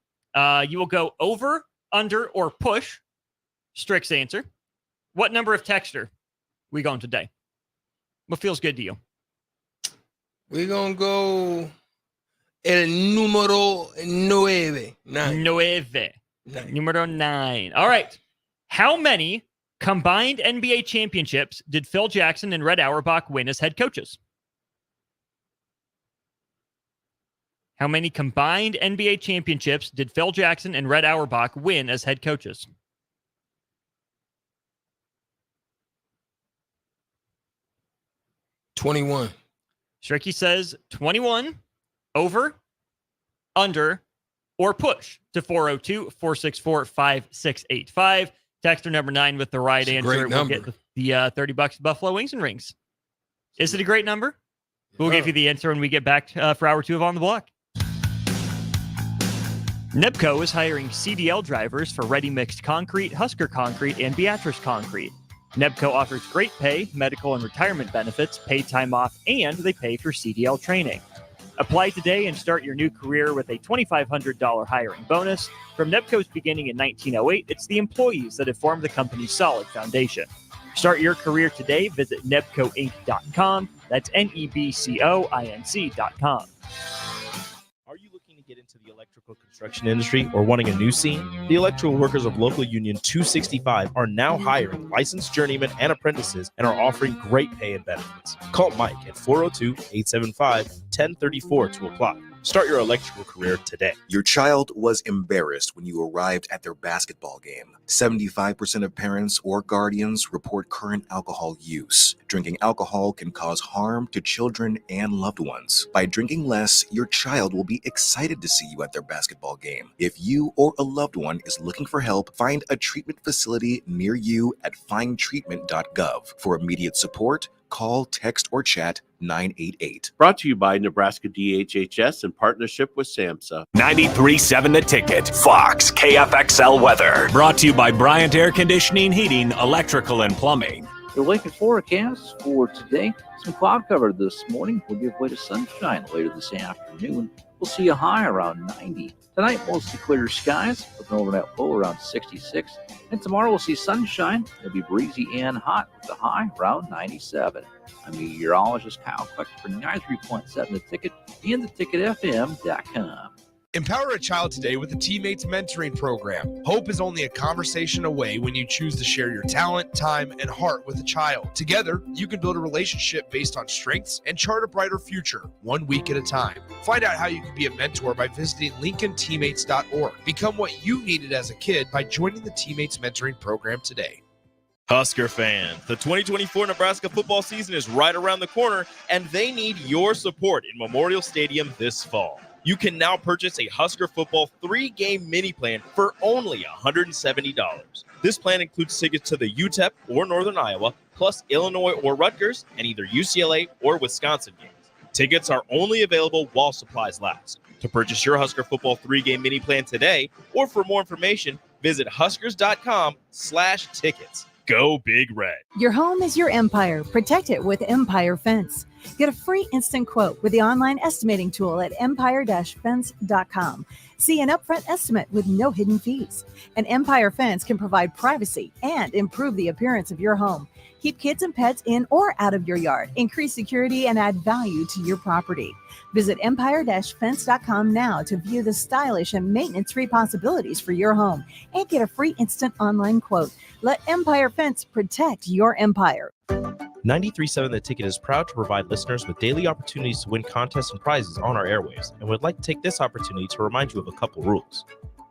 You will go over, under, or push. Strick's answer. What number of texter we going today? What feels good to you? We're going to go el número 9. Numero 9. All right. How many combined NBA championships did Phil Jackson and Red Auerbach win as head coaches? How many combined NBA championships did Phil Jackson and Red Auerbach win as head coaches? $21. Stricky says 21, over, under, or push to 402-464-5685. Texter number 9 with the right answer will get the $30 to Buffalo Wings and Rings. Is it a great number? We'll give you the answer when we get back for hour 2 of On the Block. Nebco is hiring CDL drivers for ready-mixed concrete, Husker concrete, and Beatrice concrete. Nebco offers great pay, medical and retirement benefits, paid time off, and they pay for CDL training. Apply today and start your new career with a $2,500 hiring bonus. From Nebco's beginning in 1908, it's the employees that have formed the company's solid foundation. Start your career today. Visit nebcoinc.com. That's NEBCOINC.com. Are you looking to get into the electrical construction industry or wanting a new scene? The Electrical Workers of Local Union 265 are now hiring licensed journeymen and apprentices and are offering great pay and benefits. Call Mike at 402-875-1034 to apply. Start your electrical career today. Your child was embarrassed when you arrived at their basketball game. 75% of parents or guardians report current alcohol use. Drinking alcohol can cause harm to children and loved ones. By drinking less, your child will be excited to see you at their basketball game. If you or a loved one is looking for help, find a treatment facility near you at findtreatment.gov. For immediate support, call, text, or chat 988. Brought to you by Nebraska DHHS in partnership with SAMHSA. 93.7 The Ticket, Fox, KFXL weather. Brought to you by Bryant Air Conditioning, Heating, Electrical, and Plumbing. The Lincoln forecast for today, some cloud cover this morning will give way to sunshine later this afternoon. We'll see a high around 90. Tonight, mostly clear skies with an overnight low around 66. And tomorrow, we'll see sunshine. It'll be breezy and hot with a high around 97. I'm meteorologist Kyle Kleck for 93.7 The Ticket and theticketfm.com. Empower a child today with the Teammates Mentoring Program. Hope is only a conversation away when you choose to share your talent, time, and heart with a child. Together, you can build a relationship based on strengths and chart a brighter future, 1 week at a time. Find out how you can be a mentor by visiting LincolnTeammates.org. Become what you needed as a kid by joining the Teammates Mentoring Program today. Husker fans, the 2024 Nebraska football season is right around the corner, and they need your support in Memorial Stadium this fall. You can now purchase a Husker football 3-game mini plan for only $170. This plan includes tickets to the UTEP or Northern Iowa, plus Illinois or Rutgers, and either UCLA or Wisconsin games. Tickets are only available while supplies last. To purchase your Husker football 3-game mini plan today, or for more information, visit huskers.com/tickets. Go Big Red. Your home is your empire. Protect it with Empire Fence. Get a free instant quote with the online estimating tool at empire-fence.com. See an upfront estimate with no hidden fees. An Empire Fence can provide privacy and improve the appearance of your home. Keep kids and pets in or out of your yard. Increase security and add value to your property. Visit empire-fence.com now to view the stylish and maintenance-free possibilities for your home and get a free instant online quote. Let Empire Fence protect your empire. 93.7 The Ticket is proud to provide listeners with daily opportunities to win contests and prizes on our airwaves, and would like to take this opportunity to remind you of a couple rules.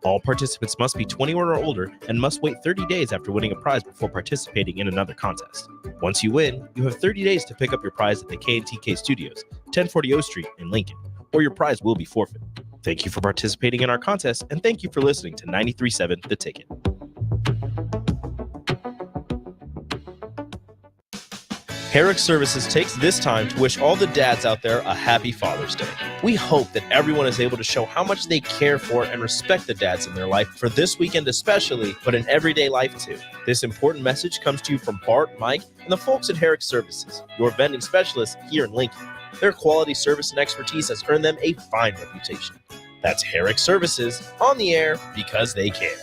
All participants must be 21 or older and must wait 30 days after winning a prize before participating in another contest. Once you win, you have 30 days to pick up your prize at the K&TK Studios, 1040 O Street in Lincoln, or your prize will be forfeit. Thank you for participating in our contest, and thank you for listening to 93.7 The Ticket. Erick Services takes this time to wish all the dads out there a happy Father's Day. We hope that everyone is able to show how much they care for and respect the dads in their life for this weekend especially, but in everyday life too. This important message comes to you from Bart, Mike, and the folks at Erick Services, your vending specialists here in Lincoln. Their quality service and expertise has earned them a fine reputation. That's Erick Services, on the air because they care.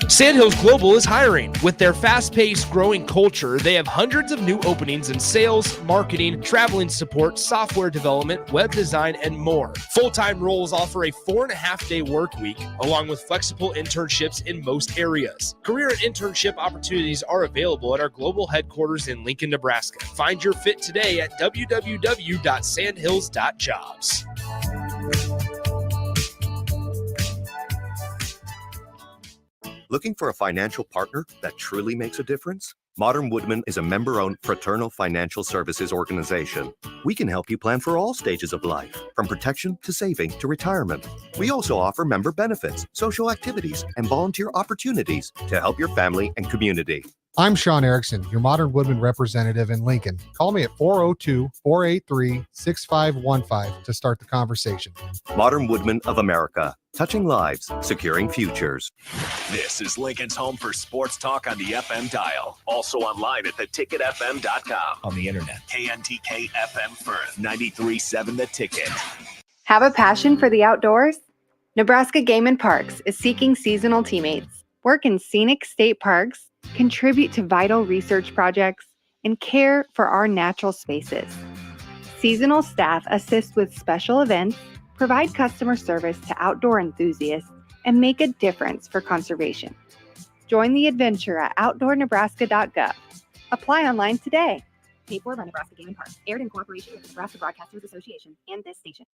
Sandhills Global is hiring. With their fast-paced, growing culture, they have hundreds of new openings in sales, marketing, traveling support, software development, web design, and more. Full-time roles offer a 4.5-day work week, along with flexible internships in most areas. Career and internship opportunities are available at our global headquarters in Lincoln, Nebraska. Find your fit today at www.sandhills.jobs. Looking for a financial partner that truly makes a difference? Modern Woodman is a member-owned fraternal financial services organization. We can help you plan for all stages of life, from protection to saving to retirement. We also offer member benefits, social activities, and volunteer opportunities to help your family and community. I'm Sean Erickson, your Modern Woodman representative in Lincoln. Call me at 402-483-6515 to start the conversation. Modern Woodman of America, touching lives, securing futures. This is Lincoln's home for sports talk on the FM dial. Also online at theticketfm.com. On the internet. KNTK FM Firth, 93.7 The Ticket. Have a passion for the outdoors? Nebraska Game and Parks is seeking seasonal teammates. Work in scenic state parks, contribute to vital research projects, and care for our natural spaces. Seasonal staff assist with special events, provide customer service to outdoor enthusiasts, and make a difference for conservation. Join the adventure at outdoornebraska.gov. Apply online today. Paid for by Nebraska Game and Parks. Aired in cooperation with the Nebraska Broadcasters Association and this station.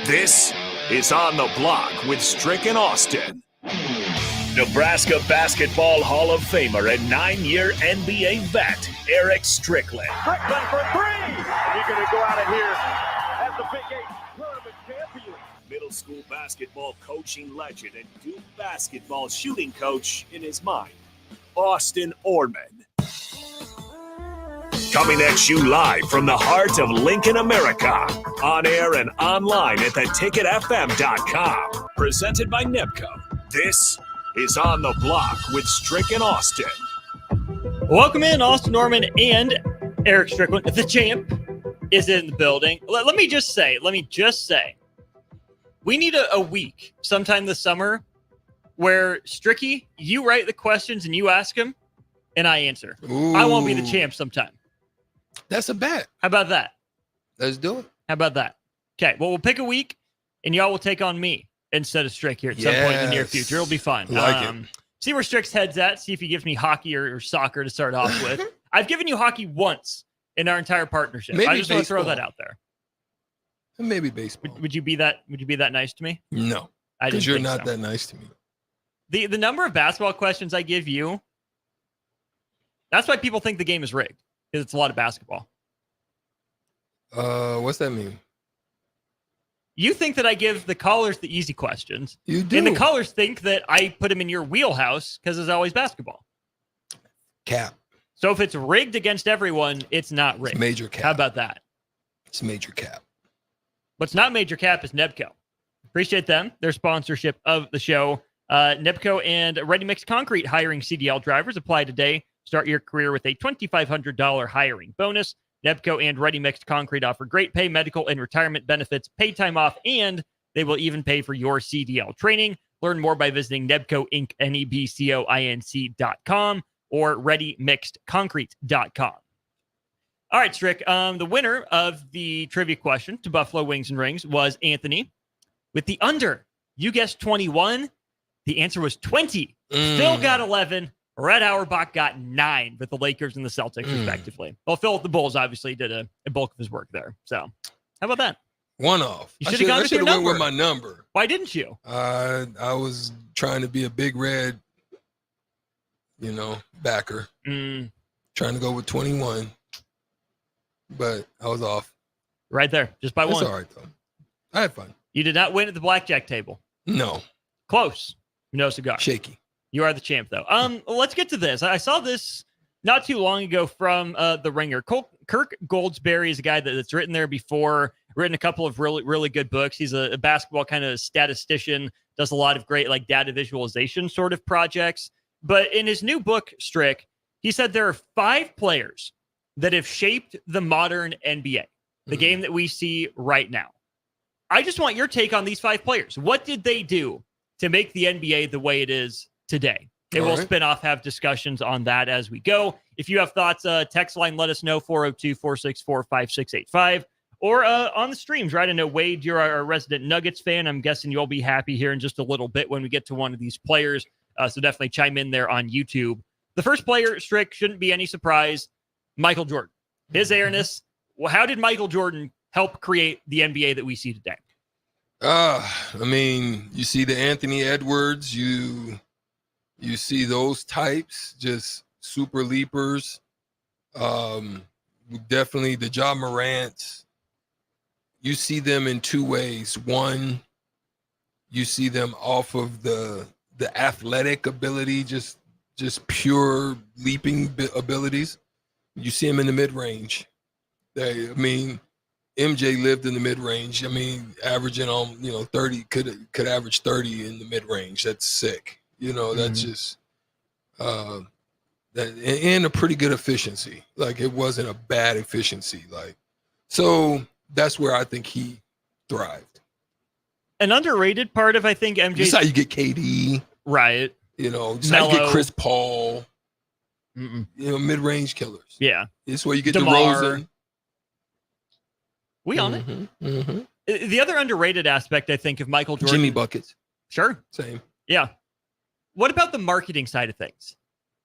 This is On the Block with Strick and Austin. Nebraska Basketball Hall of Famer and 9-year NBA vet, Erick Strickland. Strickland for three! And you're going to go out of here as the Big 8 tournament champion. Middle school basketball coaching legend and Duke basketball shooting coach in his mind, Austin Orman. Coming at you live from the heart of Lincoln, America. On air and online at theticketfm.com. Presented by NEBCO. This is On the Block with Strick and Austin. Welcome in, Austin Norman and Erick Strickland. The champ is in the building. Let me just say, we need a week sometime this summer where, Stricky, you write the questions and you ask them, and I answer. Ooh. I won't be the champ sometime. That's a bet. How about that? Let's do it. How about that? Okay, well, we'll pick a week, and y'all will take on me instead of Strick here at some point in the near future. It'll be fun. See where Strick's head's at. See if he gives me hockey or soccer to start off with. I've given you hockey once in our entire partnership. Maybe I just want to throw baseball. that out there. Maybe baseball. Would you be that nice to me? No, I didn't because you're think not so. that nice to me. The number of basketball questions I give you, that's why people think the game is rigged, because it's a lot of basketball. What's that mean? You think that I give the callers the easy questions. You do. And the callers think that I put them in your wheelhouse because it's always basketball. Cap. So if it's rigged against everyone, it's not rigged. It's major cap. How about that? It's major cap. What's not major cap is Nebco. Appreciate them, their sponsorship of the show. Nebco and Ready Mix Concrete hiring CDL drivers. Apply today. Start your career with a $2,500 hiring bonus. Nebco and Ready Mix Concrete offer great pay, medical, and retirement benefits, paid time off, and they will even pay for your CDL training. Learn more by visiting Nebco Inc. NEBCOINC.com or ReadyMixedConcrete.com. All right, Strick. The winner of the trivia question to Buffalo Wings and Rings was Anthony. With the under, you guessed 21. The answer was 20. Phil got 11. Red Auerbach got 9 with the Lakers and the Celtics, respectively. Well, Phil with the Bulls obviously did a bulk of his work there. So, how about that? One off. You should have gone with your number. Went with my number. Why didn't you? I was trying to be a big red, backer. Trying to go with 21, but I was off. Right there, just by one. It's all right, though. I had fun. You did not win at the blackjack table. No. Close. No cigar. Shaky. You are the champ, though. Let's get to this. I saw this not too long ago from The Ringer. Kirk Goldsberry is a guy that's written there before, written a couple of really, really good books. He's a basketball kind of statistician, does a lot of great like data visualization sort of projects. But in his new book, Strick, he said there are 5 players that have shaped the modern NBA, the game that we see right now. I just want your take on these 5 players. What did they do to make the NBA the way it is today? And we'll spin off, have discussions on that as we go. If you have thoughts, text line, let us know, 402-464-5685. Or on the streams, right? I know, Wade, you're our resident Nuggets fan. I'm guessing you'll be happy here in just a little bit when we get to one of these players. So definitely chime in there on YouTube. The first player, Strick, shouldn't be any surprise, Michael Jordan. His airness. Well, how did Michael Jordan help create the NBA that we see today? You see the Anthony Edwards, you see those types, just super leapers. Definitely the Ja Morants. You see them in 2 ways. One, you see them off of the athletic ability, just pure leaping abilities. You see them in the mid-range. MJ lived in the mid-range. Averaging on 30, could average 30 in the mid-range. That's sick. That's just that, and a pretty good efficiency. Like, it wasn't a bad efficiency. So that's where I think he thrived. An underrated part of, I think, MJ. This is how you get KD, right? Just how you get Chris Paul. Mid-range killers. Yeah, this is where you get DeMar. DeRozan. We on it. The other underrated aspect, I think, of Michael Jordan. Jimmy buckets. Sure. Same. Yeah. What about the marketing side of things?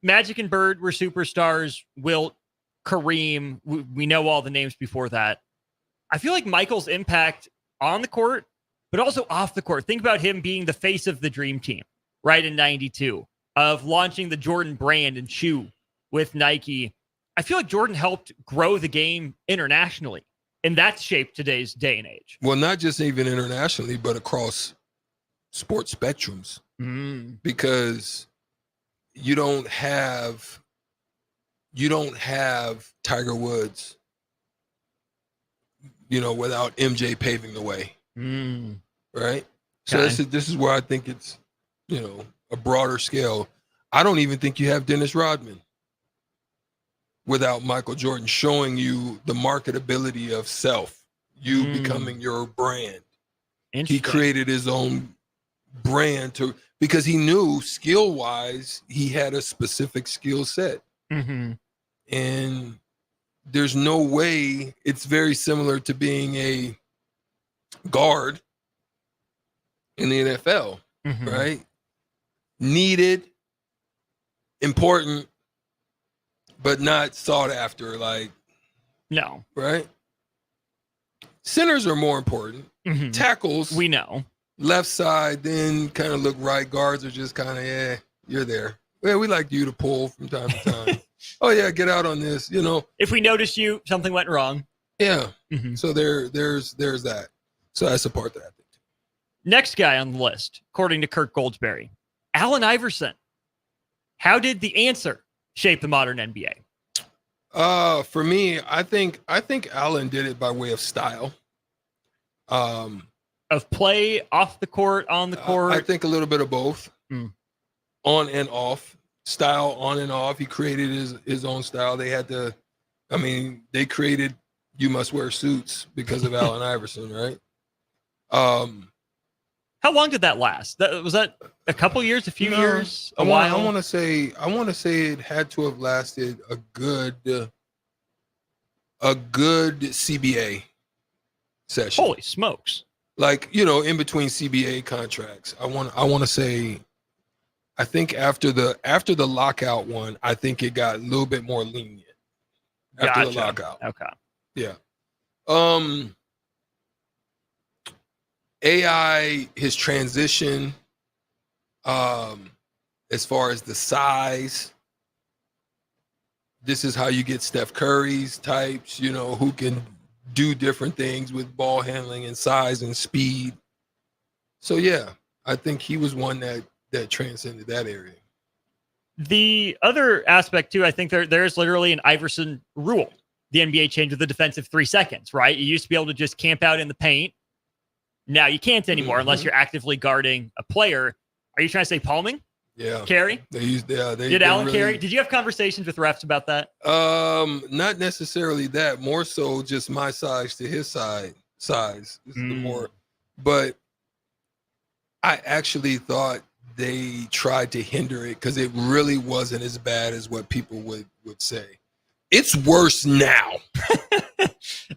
Magic and Bird were superstars. Wilt, Kareem. We know all the names before that. I feel like Michael's impact on the court, but also off the court. Think about him being the face of the Dream Team, right, in 92, of launching the Jordan brand and shoe with Nike. I feel like Jordan helped grow the game internationally, and that's shaped today's day and age. Well, not just even internationally, but across sports spectrums. Because you don't have Tiger Woods, without MJ paving the way. Right? So this is where I think it's, a broader scale. I don't even think you have Dennis Rodman without Michael Jordan showing you the marketability of self, you becoming your brand. He created his own brand because he knew skill-wise he had a specific skill set. And there's no way. It's very similar to being a guard in the NFL, right? Needed, important, but not sought after. No. Right? Centers are more important. Tackles, we know. Left side, then kind of look right. Guards are just kind of, you're there. Yeah, we like you to pull from time to time. Oh, yeah, get out on this, If we notice you, something went wrong. Yeah. So there's that. So that's a part that I think. Next guy on the list, according to Kirk Goldsberry, Allen Iverson. How did the answer shape the modern NBA? For me, I think Allen did it by way of style. Of play, off the court, on the court. I think a little bit of both. On and off. Style on and off. He created his own style. They created You Must Wear Suits because of Allen Iverson, right? How long did that last? Was that a couple years, a few years, a while? I want to say it had to have lasted a good CBA session. Holy smokes! Like, in between CBA contracts, I want to say, I think after the lockout one, I think it got a little bit more lenient after the lockout. Okay. Yeah. AI, his transition, as far as the size, this is how you get Steph Curry's types, who can do different things with ball handling and size and speed. So yeah, I think he was one that transcended that area. The other aspect too, I think there's literally an Iverson rule. The NBA changed with the defensive 3 seconds, right? You used to be able to just camp out in the paint. Now you can't anymore unless you're actively guarding a player. Are you trying to say palming? Yeah. Carry? Did Allen carry? Did you have conversations with refs about that? Not necessarily that. More so just my size to his size. This is the more. But I actually thought they tried to hinder it because it really wasn't as bad as what people would say. It's worse now.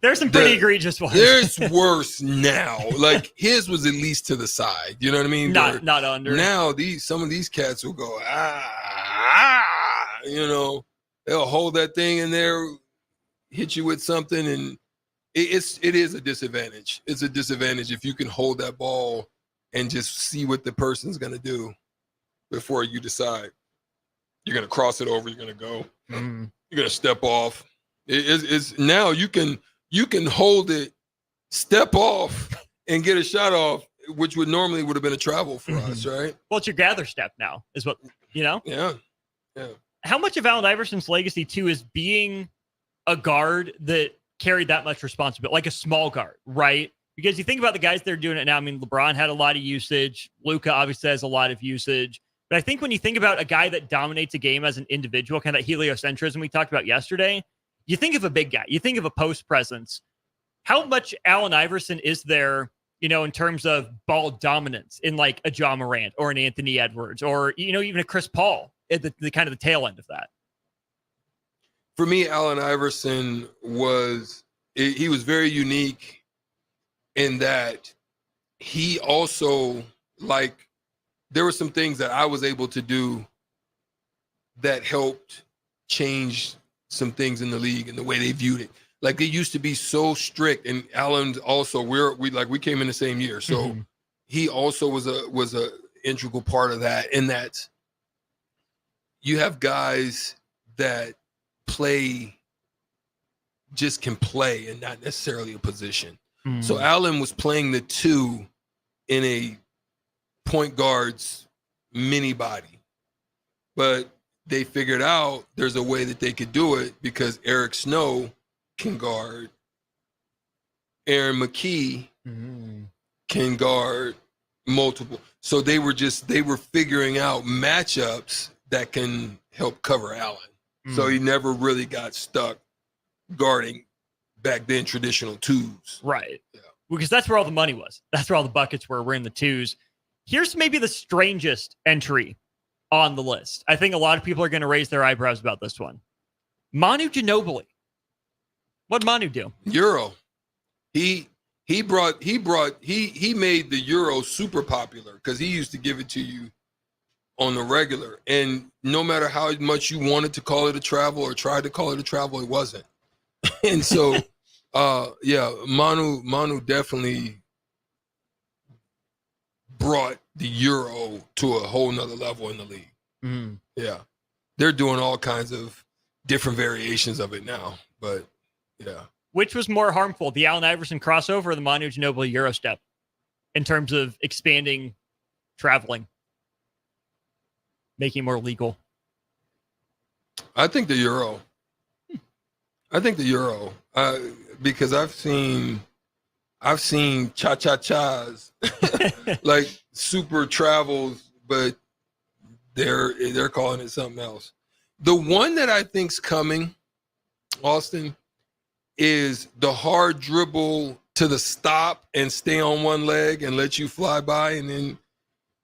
There's some pretty egregious ones. There's worse now. Like his was at least to the side. You know what I mean? Not under. Now some of these cats will go, they'll hold that thing in there, hit you with something, and it is a disadvantage. It's a disadvantage if you can hold that ball and just see what the person's gonna do before you decide. You're gonna cross it over, you're gonna go. You're gonna step off. It's now you can hold it, step off, and get a shot off, which would have been a travel for us, right? Well, it's your gather step now, is what Yeah. How much of Allen Iverson's legacy too is being a guard that carried that much responsibility, like a small guard, right? Because you think about the guys that are doing it now. I mean, LeBron had a lot of usage. Luka obviously has a lot of usage. But I think when you think about a guy that dominates a game as an individual, kind of that heliocentrism we talked about yesterday, you think of a big guy. You think of a post presence. How much Allen Iverson is there, in terms of ball dominance in like a John Morant or an Anthony Edwards or, even a Chris Paul at the kind of the tail end of that? For me, Allen Iverson was very unique in that he also, there were some things that I was able to do that helped change some things in the league and the way they viewed it. Like they used to be so strict, and Allen also, we came in the same year. So he also was a integral part of that, in that you have guys that can play and not necessarily a position. So Allen was playing the two in a point guard's mini body, but they figured out there's a way that they could do it because Eric Snow can guard, Aaron McKee can guard multiple. So they were figuring out matchups that can help cover Allen. So he never really got stuck guarding back then traditional twos. Right. Yeah. Because that's where all the money was. That's where all the buckets were in the twos. Here's maybe the strangest entry on the list. I think a lot of people are going to raise their eyebrows about this one. Manu Ginobili. What'd Manu do? Euro. He made the Euro super popular because he used to give it to you on the regular. And no matter how much you wanted to call it a travel or tried to call it a travel, it wasn't. And so, Manu definitely brought the Euro to a whole nother level in the league. Yeah. They're doing all kinds of different variations of it now, but yeah. Which was more harmful, the Allen Iverson crossover or the Manu Ginobili Eurostep in terms of expanding traveling, making it more legal? I think the Euro. Because I've seen cha-cha-chas, like super travels, but they're calling it something else. The one that I think's coming, Austin, is the hard dribble to the stop and stay on one leg and let you fly by. And then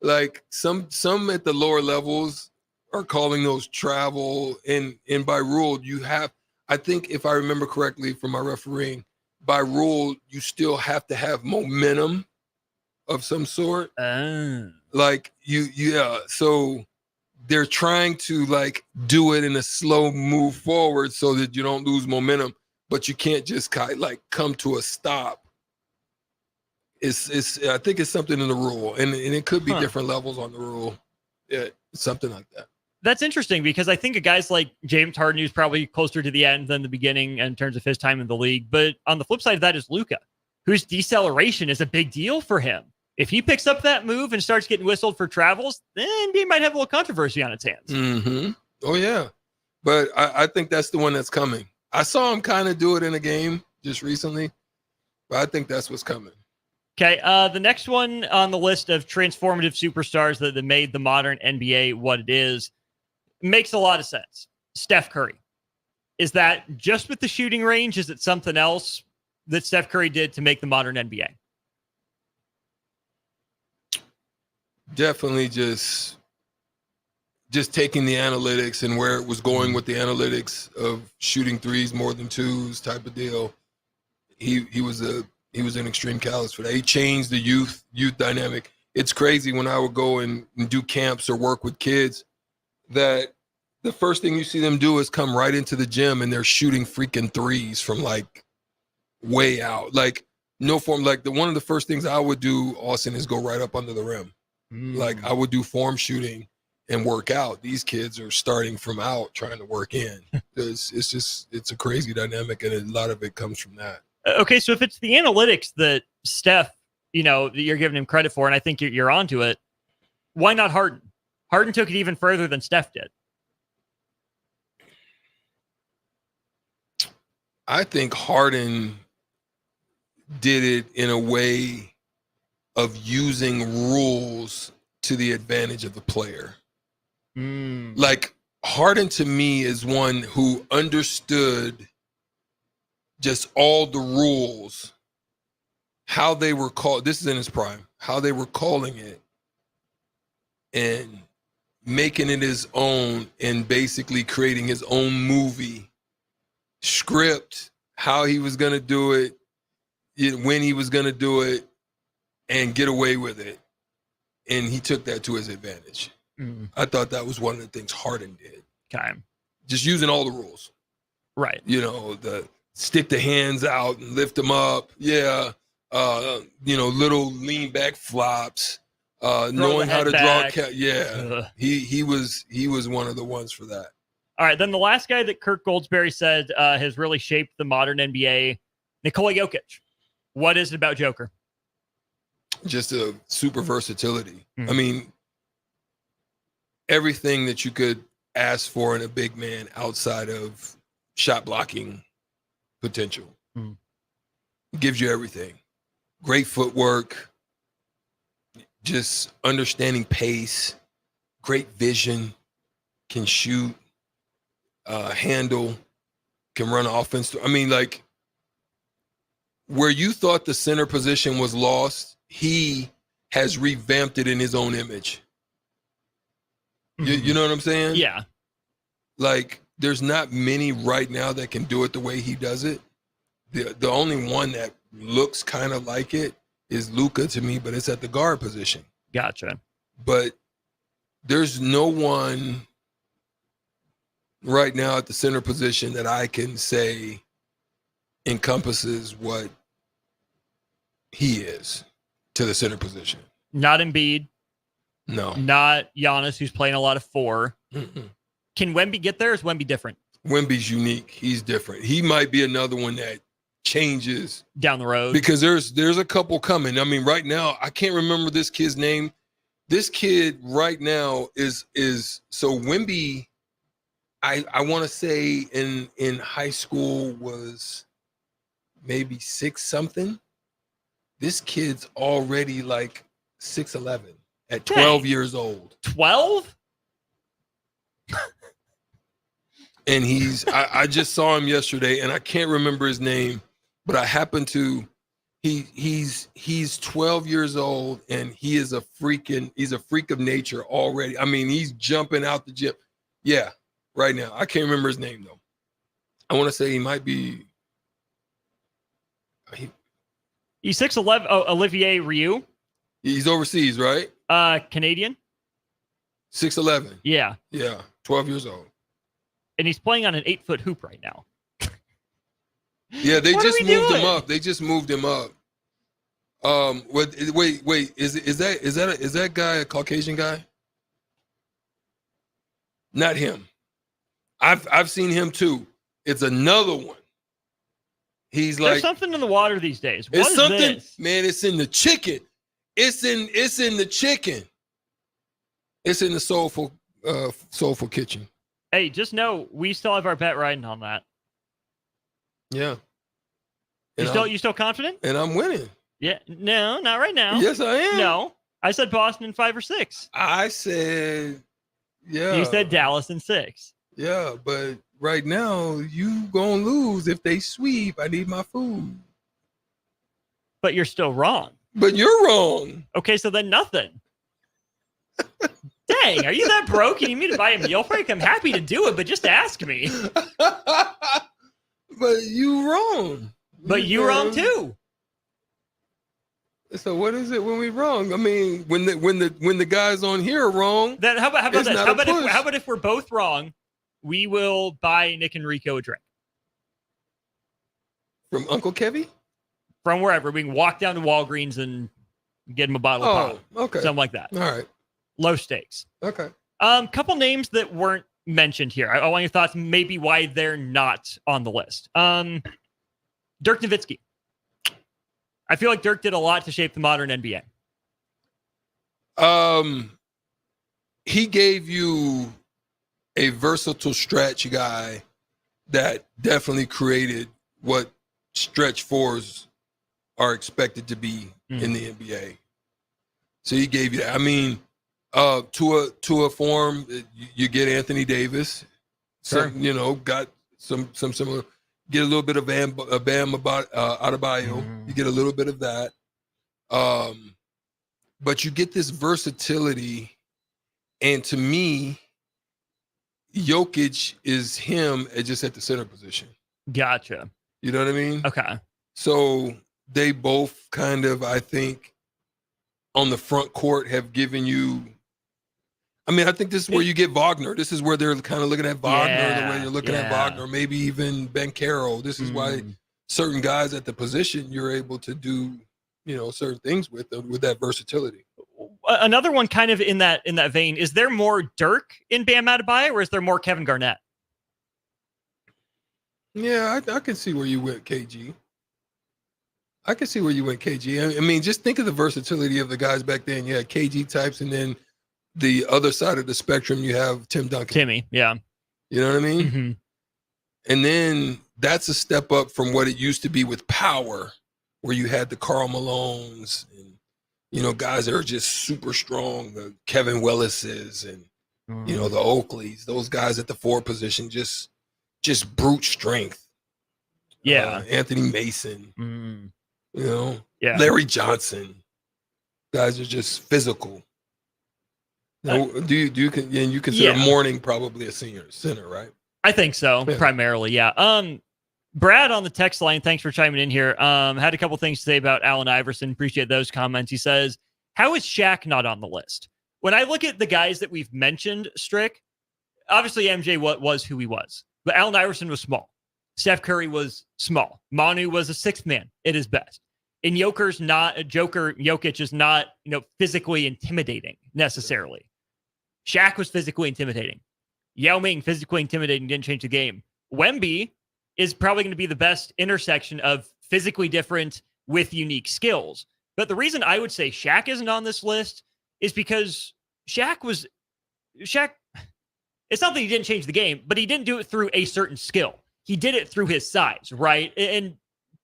like some at the lower levels are calling those travel. And by rule, I think if I remember correctly from my refereeing, by rule, you still have to have momentum of some sort. So they're trying to like do it in a slow move forward so that you don't lose momentum, but you can't just like come to a stop. I think it's something in the rule, and it could be different levels on the rule. Yeah, something like that. That's interesting because I think of guys like James Harden, who's probably closer to the end than the beginning in terms of his time in the league. But on the flip side of that is Luka, whose deceleration is a big deal for him. If he picks up that move and starts getting whistled for travels, then NBA might have a little controversy on its hands. Mm-hmm. Oh, yeah. But I think that's the one that's coming. I saw him kind of do it in a game just recently, but I think that's what's coming. Okay, the next one on the list of transformative superstars that made the modern NBA what it is makes a lot of sense. Steph Curry. Is that just with the shooting range? Is it something else that Steph Curry did to make the modern NBA? Definitely just taking the analytics and where it was going with the analytics of shooting threes more than twos type of deal. He was an extreme catalyst for that. He changed the youth dynamic. It's crazy when I would go and do camps or work with kids that the first thing you see them do is come right into the gym and they're shooting freaking threes from like way out. Like no form, like one of the first things I would do, Austin, is go right up under the rim. Like I would do form shooting and work out. These kids are starting from out trying to work in. It's a crazy dynamic, and a lot of it comes from that. Okay, so if it's the analytics that Steph, that you're giving him credit for, and I think you're onto it, why not Harden? Harden took it even further than Steph did. I think Harden did it in a way of using rules to the advantage of the player. Like Harden to me is one who understood just all the rules, how they were called. This is in his prime, how they were calling it and making it his own and basically creating his own movie script, how he was going to do it, when he was going to do it, and get away with it. And he took that to his advantage. I thought that was one of the things Harden did. Okay. Just using all the rules. Right. The stick the hands out and lift them up. Yeah. Little lean back flops. Knowing how to back. draw. Yeah. He was one of the ones for that. All right. Then the last guy that Kirk Goldsberry said has really shaped the modern NBA, Nikola Jokic. What is it about Joker? Just a super versatility. I mean, everything that you could ask for in a big man outside of shot blocking potential. Gives you everything. Great footwork, just understanding pace, great vision, can shoot, handle, can run offense. I mean, like, where you thought the center position was lost, he has revamped it in his own image. You know what I'm saying? Yeah. Like, there's not many right now that can do it the way he does it. The only one that looks kind of like it is Luka to me, but it's at the guard position. Gotcha. But there's no one right now at the center position that I can say encompasses what he is to the center position. Not Embiid. No. Not Giannis, who's playing a lot of 4. Can Wemby get there? Or is Wemby different? Wemby's unique. He's different. He might be another one that changes down the road, because there's a couple coming. I mean, right now I can't remember this kid's name. This kid right now is so Wemby. I want to say in high school was maybe 6 something. This kid's already like 6'11" at 12 years old. 12? And I just saw him yesterday, and I can't remember his name, but I happen to. He's 12 years old, and he's a freak of nature already. I mean, he's jumping out the gym. Yeah, right now. I can't remember his name though. I want to say he might be. He's 6'11". Oh, Olivier Rioux. He's overseas, right? Canadian. 6'11". Yeah. Yeah. 12 years old. And he's playing on an 8-foot hoop right now. Yeah, they What just are we moved him doing? up. They just moved him up. Wait. Is that guy a Caucasian guy? Not him. I've seen him too. It's another one. He's There's like something in the water these days. What it's is something, this? man. It's in the chicken. It's in the chicken. It's in the soulful kitchen. Hey, just know we still have our bet riding on that. Yeah. You still confident? And I'm winning. Yeah. No, not right now. Yes, I am. No. I said Boston in 5 or 6. I said, yeah. You said Dallas in 6. Yeah, but right now you gonna lose if they sweep. I need my food. But you're still wrong. But you're wrong. Okay, so then nothing. Dang, are you that broke? You need me to buy a meal break? I'm happy to do it, but just ask me. But you wrong. But you wrong too. So what is it when we wrong? I mean, when the guys on here are wrong. Then how about it's this? not How a push. about if we're both wrong, we will buy Nick and Rico a drink From Uncle Kevy? from wherever. We can walk down to Walgreens and get him a bottle of pop. Okay. Something like that. All right. Low stakes. Okay. Couple names that weren't mentioned here. I want your thoughts, maybe why they're not on the list. Dirk Nowitzki. I feel like Dirk did a lot to shape the modern NBA. He gave you a versatile stretch guy that definitely created what stretch fours are expected to be in the NBA. So he gave you that. I mean, to a form, you get Anthony Davis. Sure. Got some similar. Get a little bit of Bam Adebayo. You get a little bit of that. But you get this versatility. And to me, Jokic is him just at the center position. Gotcha. You know what I mean? Okay. So they both kind of, I think, on the front court have given you. I mean, I think this is where you get Wagner. This is where they're kind of looking at Wagner, the way they're looking at Wagner, maybe even Ben Carroll. This is why certain guys at the position you're able to do, certain things with that versatility. Another one kind of in that vein, is there more Dirk in Bam Adebayo or is there more Kevin Garnett? Yeah, I can see where you went, KG. I can see where you went, KG. I mean, just think of the versatility of the guys back then. You had KG types, and then the other side of the spectrum, you have Tim Duncan. Timmy, yeah. You know what I mean? Mm-hmm. And then that's a step up from what it used to be with power, where you had the Karl Malones and, guys that are just super strong, the Kevin Willises and, the Oakleys, those guys at the forward position, just brute strength. Yeah. Anthony Mason, Yeah. Larry Johnson. Guys are just physical. Now, do you consider Mourning probably a center, right? I think so, primarily, yeah. Brad on the text line, thanks for chiming in here. Had a couple things to say about Allen Iverson. Appreciate those comments. He says, how is Shaq not on the list? When I look at the guys that we've mentioned, Strick, obviously MJ was who he was, but Allen Iverson was small. Steph Curry was small. Manu was a sixth man at his best. And Jokic is not, physically intimidating necessarily. Shaq was physically intimidating. Yao Ming, physically intimidating, didn't change the game. Wemby, is probably going to be the best intersection of physically different with unique skills. But the reason I would say Shaq isn't on this list is because Shaq, it's not that he didn't change the game, but he didn't do it through a certain skill. He did it through his size, right? And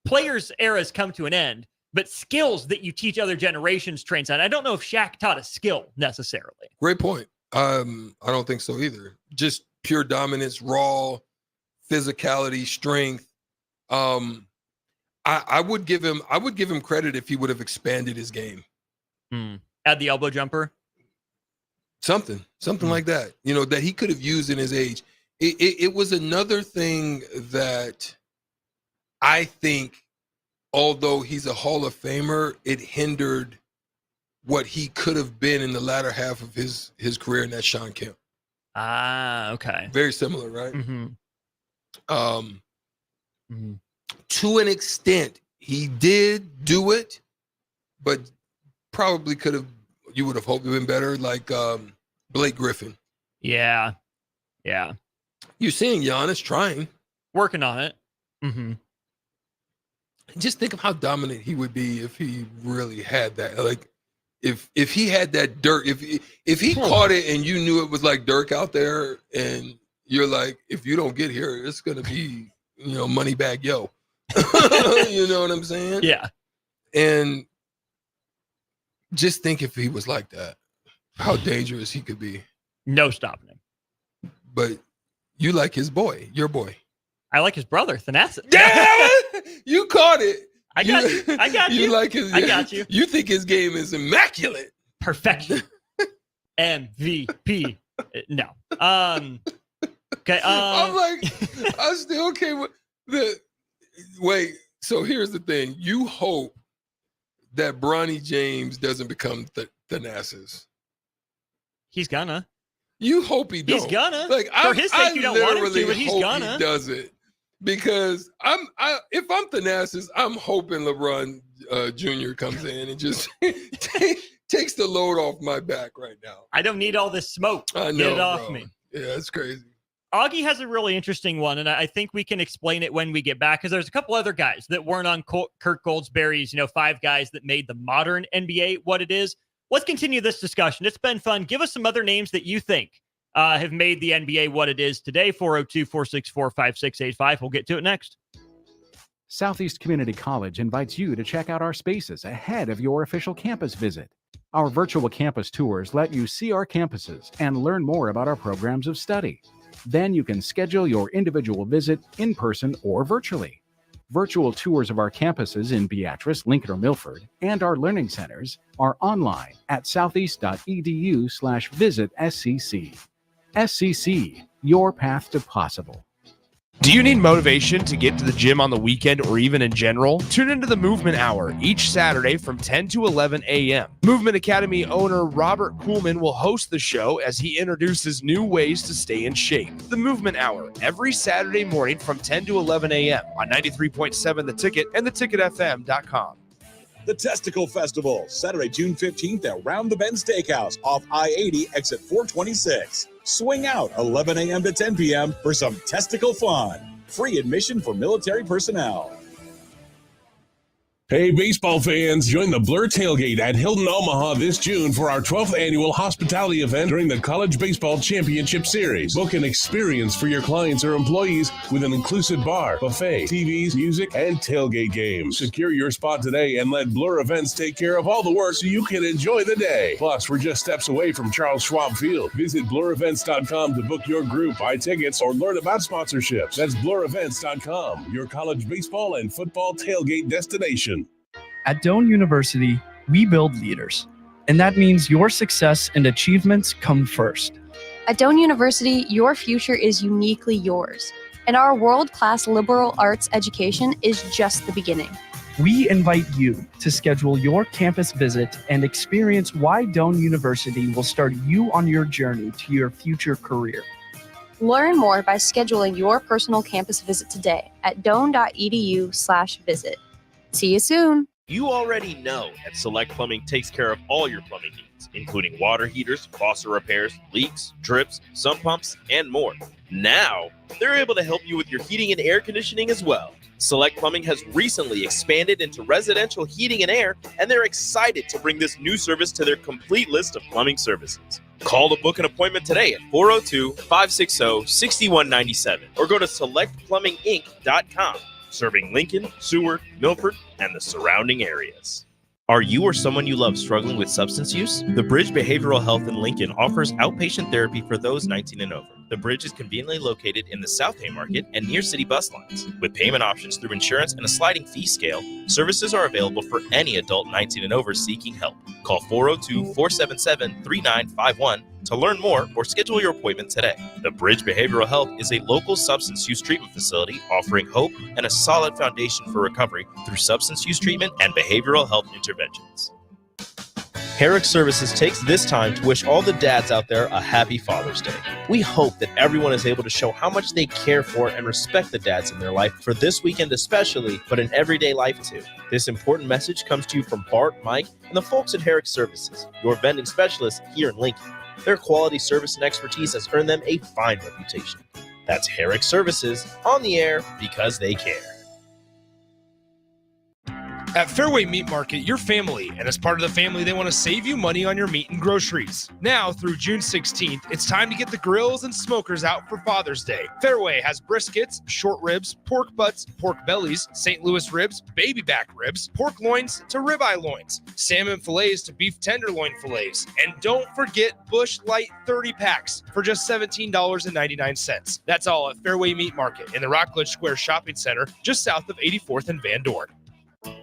players' eras come to an end, but skills that you teach other generations transcend. I don't know if Shaq taught a skill necessarily. Great point. I don't think so either. Just pure dominance, raw physicality, strength. I would give him credit if he would have expanded his game. Add the elbow jumper. Something like that, that he could have used in his age. It was another thing that I think, although he's a Hall of Famer, it hindered what he could have been in the latter half of his career, and that's Sean Kemp. Ah, okay. Very similar, right? To an extent, he did do it, but probably you would have hoped it been better, like Blake Griffin. Yeah. You're seeing Giannis trying. Working on it. Just think of how dominant he would be if he really had that. Like, if he had that Dirk, if he caught it and you knew it was like Dirk out there, and you're like, if you don't get here, it's gonna be, money bag yo. You know what I'm saying? Yeah. And just think if he was like that, how dangerous he could be. No stopping him. But you like his boy, your boy. I like his brother, Thanasis. Damn it! You caught it. I got you. You like his. I got you. You think his game is immaculate. Perfection. MVP. No. Okay. I'm like, I'm still okay with the. Wait. So here's the thing. You hope that Bronny James doesn't become Thanasis. He's gonna. You hope he don't. He's gonna. Like, for his sake, you don't want him to, but he's gonna. He does it. Because if I'm Thanasis, I'm hoping LeBron Jr. comes in and just takes the load off my back right now. I don't need all this smoke. I know, Get it off bro. me. Yeah, it's crazy. Augie has a really interesting one, and I think we can explain it when we get back, because there's a couple other guys that weren't on Kirk Goldsberry's, 5 guys that made the modern NBA what it is. Let's continue this discussion. It's been fun. Give us some other names that you think have made the NBA what it is today. 402-464-5685. We'll get to it next. Southeast Community College invites you to check out our spaces ahead of your official campus visit. Our virtual campus tours let you see our campuses and learn more about our programs of study. Then you can schedule your individual visit in person or virtually. Virtual tours of our campuses in Beatrice, Lincoln, or Milford, and our learning centers are online at southeast.edu/visit SCC. SCC, your path to possible. Do you need motivation to get to the gym on the weekend or even in general? Tune into the Movement Hour each Saturday from 10 to 11 a.m. Movement Academy owner Robert Kuhlman will host the show as he introduces new ways to stay in shape. The Movement Hour, every Saturday morning from 10 to 11 a.m. on 93.7 The Ticket and theticketfm.com. The Testicle Festival, Saturday, June 15th at Round the Bend Steakhouse off I-80, exit 426. Swing out 11 a.m. to 10 p.m. for some testicle fun. Free admission for military personnel. Hey, baseball fans, join the Blur Tailgate at Hilton Omaha this June for our 12th annual hospitality event during the College Baseball Championship Series. Book an experience for your clients or employees with an inclusive bar, buffet, TVs, music, and tailgate games. Secure your spot today and let Blur Events take care of all the work so you can enjoy the day. Plus, we're just steps away from Charles Schwab Field. Visit blurevents.com to book your group, buy tickets, or learn about sponsorships. That's blurevents.com, your college baseball and football tailgate destination. At Doane University, we build leaders, and that means your success and achievements come first. At Doane University, your future is uniquely yours, and our world-class liberal arts education is just the beginning. We invite you to schedule your campus visit and experience why Doane University will start you on your journey to your future career. Learn more by scheduling your personal campus visit today at doane.edu/visit. See you soon. You already know that Select Plumbing takes care of all your plumbing needs, including water heaters, faucet repairs, leaks, drips, sump pumps, and more. Now, they're able to help you with your heating and air conditioning as well. Select Plumbing has recently expanded into residential heating and air, and they're excited to bring this new service to their complete list of plumbing services. Call to book an appointment today at 402-560-6197 or go to selectplumbinginc.com. Serving Lincoln, Seward, Milford, and the surrounding areas. Are you or someone you love struggling with substance use? The Bridge Behavioral Health in Lincoln offers outpatient therapy for those 19 and over. The Bridge is conveniently located in the South Haymarket and near city bus lines. With payment options through insurance and a sliding fee scale, services are available for any adult 19 and over seeking help. Call 402-477-3951 to learn more or schedule your appointment today. The Bridge Behavioral Health is a local substance use treatment facility offering hope and a solid foundation for recovery through substance use treatment and behavioral health interventions. Erick Services takes this time to wish all the dads out there a happy Father's Day. We hope that everyone is able to show how much they care for and respect the dads in their life for this weekend especially, but in everyday life too. This important message comes to you from Bart, Mike, and the folks at Erick Services, your vending specialists here in Lincoln. Their quality service and expertise has earned them a fine reputation. That's Erick Services, on the air because they care. At Fairway Meat Market, your family, and as part of the family, they want to save you money on your meat and groceries. Now, through June 16th, it's time to get the grills and smokers out for Father's Day. Fairway has briskets, short ribs, pork butts, pork bellies, St. Louis ribs, baby back ribs, pork loins to ribeye loins, salmon fillets to beef tenderloin fillets, and don't forget Bush Light 30 packs for just $17.99. That's all at Fairway Meat Market in the Rockledge Square Shopping Center, just south of 84th and Van Dorn.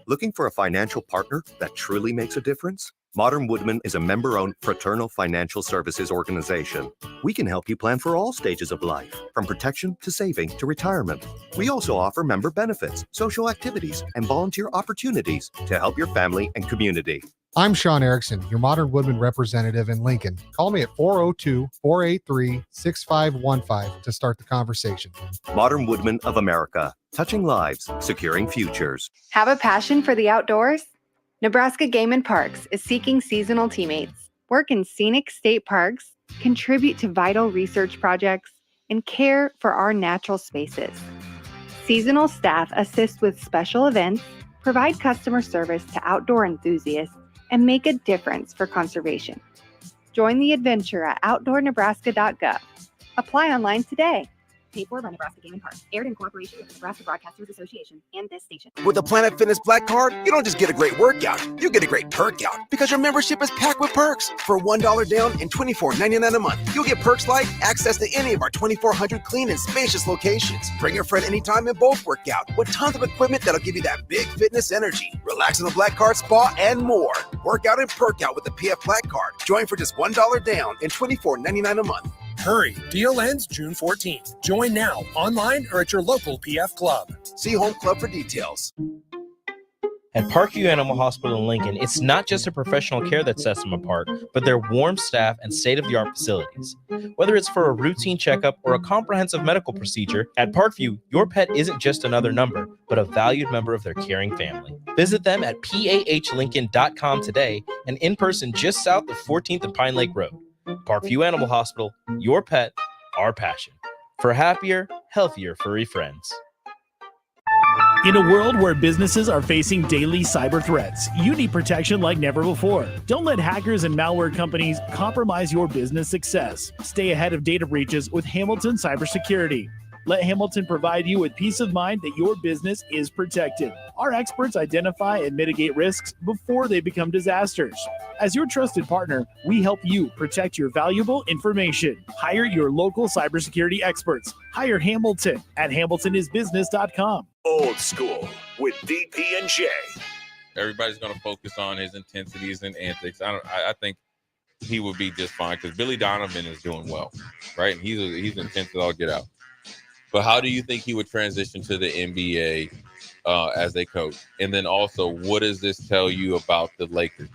Looking for a financial partner that truly makes a difference? Modern Woodman is a member-owned fraternal financial services organization. We can help you plan for all stages of life, from protection to saving to retirement. We also offer member benefits, social activities, and volunteer opportunities to help your family and community. I'm Sean Erickson, your Modern Woodman representative in Lincoln. Call me at 402-483-6515 to start the conversation. Modern Woodman of America, touching lives, securing futures. Have a passion for the outdoors? Nebraska Game and Parks is seeking seasonal teammates. Work in scenic state parks, contribute to vital research projects, and care for our natural spaces. Seasonal staff assist with special events, provide customer service to outdoor enthusiasts, and make a difference for conservation. Join the adventure at outdoornebraska.gov. Apply online today. Paid for by Nebraska Game and Parks. Aired in cooperation with the Nebraska Broadcasters Association and this station. With the Planet Fitness Black Card, you don't just get a great workout, you get a great perk out because your membership is packed with perks. For $1 down and $24.99 a month, you'll get perks like access to any of our 2,400 clean and spacious locations. Bring your friend anytime and both work out with tons of equipment that'll give you that big fitness energy. Relax in the Black Card spa and more. Work out and perk out with the PF Black Card. Join for just $1 down and $24.99 a month. Hurry, deal ends June 14th. Join now, online or at your local PF Club. See Home Club for details. At Parkview Animal Hospital in Lincoln, it's not just a professional care that sets them apart, but their warm staff and state-of-the-art facilities. Whether it's for a routine checkup or a comprehensive medical procedure, at Parkview, your pet isn't just another number, but a valued member of their caring family. Visit them at pahlincoln.com today and in person just south of 14th and Pine Lake Road. Parkview Animal Hospital, your pet, our passion. For happier, healthier furry friends. In a world where businesses are facing daily cyber threats, you need protection like never before. Don't let hackers and malware companies compromise your business success. Stay ahead of data breaches with Hamilton Cybersecurity. Let Hamilton provide you with peace of mind that your business is protected. Our experts identify and mitigate risks before they become disasters. As your trusted partner, we help you protect your valuable information. Hire your local cybersecurity experts. Hire Hamilton at hamiltonisbusiness.com. Old School with DP and J. Everybody's going to focus on his intensities and antics. I think he will be just fine because Billy Donovan is doing well, right? And he's intense as all get out. But how do you think he would transition to the NBA as a coach? And then also, what does this tell you about the Lakers?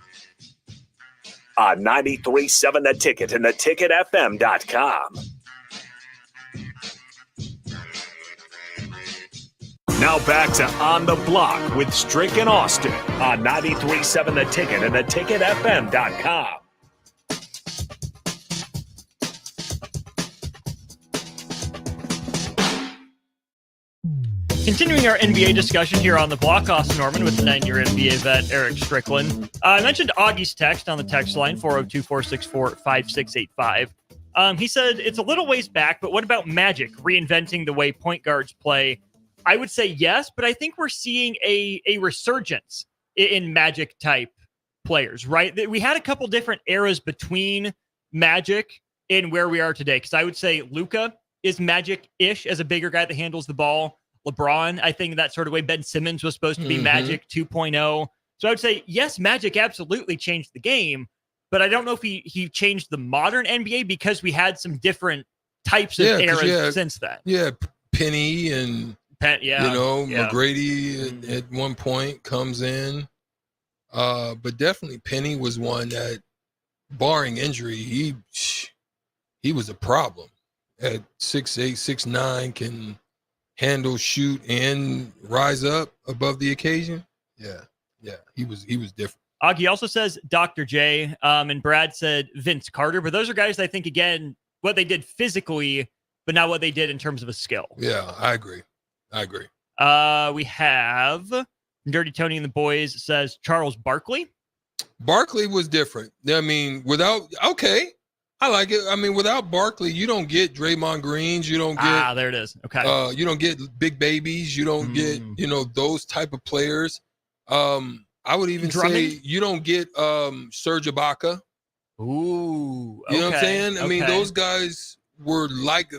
93.7 The Ticket and theticketfm.com. Now back to On the Block with Strick and Austin on 93.7 The Ticket and theticketfm.com. Continuing our NBA discussion here on the block, Austin Norman with the 9-year NBA vet Erick Strickland. I mentioned Augie's text on the text line, 402-464-5685. He said, it's a little ways back, but what about Magic reinventing the way point guards play? I would say yes, but I think we're seeing a resurgence in Magic-type players, right? We had a couple different eras between Magic and where we are today, because I would say Luka is Magic-ish as a bigger guy that handles the ball. LeBron, I think that sort of way. Ben Simmons was supposed to be Magic 2.0. So I would say, yes, Magic absolutely changed the game, but I don't know if he changed the modern NBA because we had some different types of eras since then. Yeah, Penny and McGrady at one point comes in. But definitely Penny was one that, barring injury, he was a problem. At 6'8", 6'9", can handle, shoot, and rise up above the occasion. Yeah, he was different. Augie also says Dr. J, and Brad said Vince Carter, but those are guys that I think, again, what they did physically, but not what they did in terms of a skill. Yeah, I agree. We have Dirty Tony and the boys says Charles Barkley. Barkley was different. I mean, I like it. I mean, without Barkley, you don't get Draymond Greens. You don't get there it is. Okay. You don't get big babies. You don't get those type of players. I would even say you don't get Serge Ibaka. Ooh, you know what I'm saying? I mean, those guys were like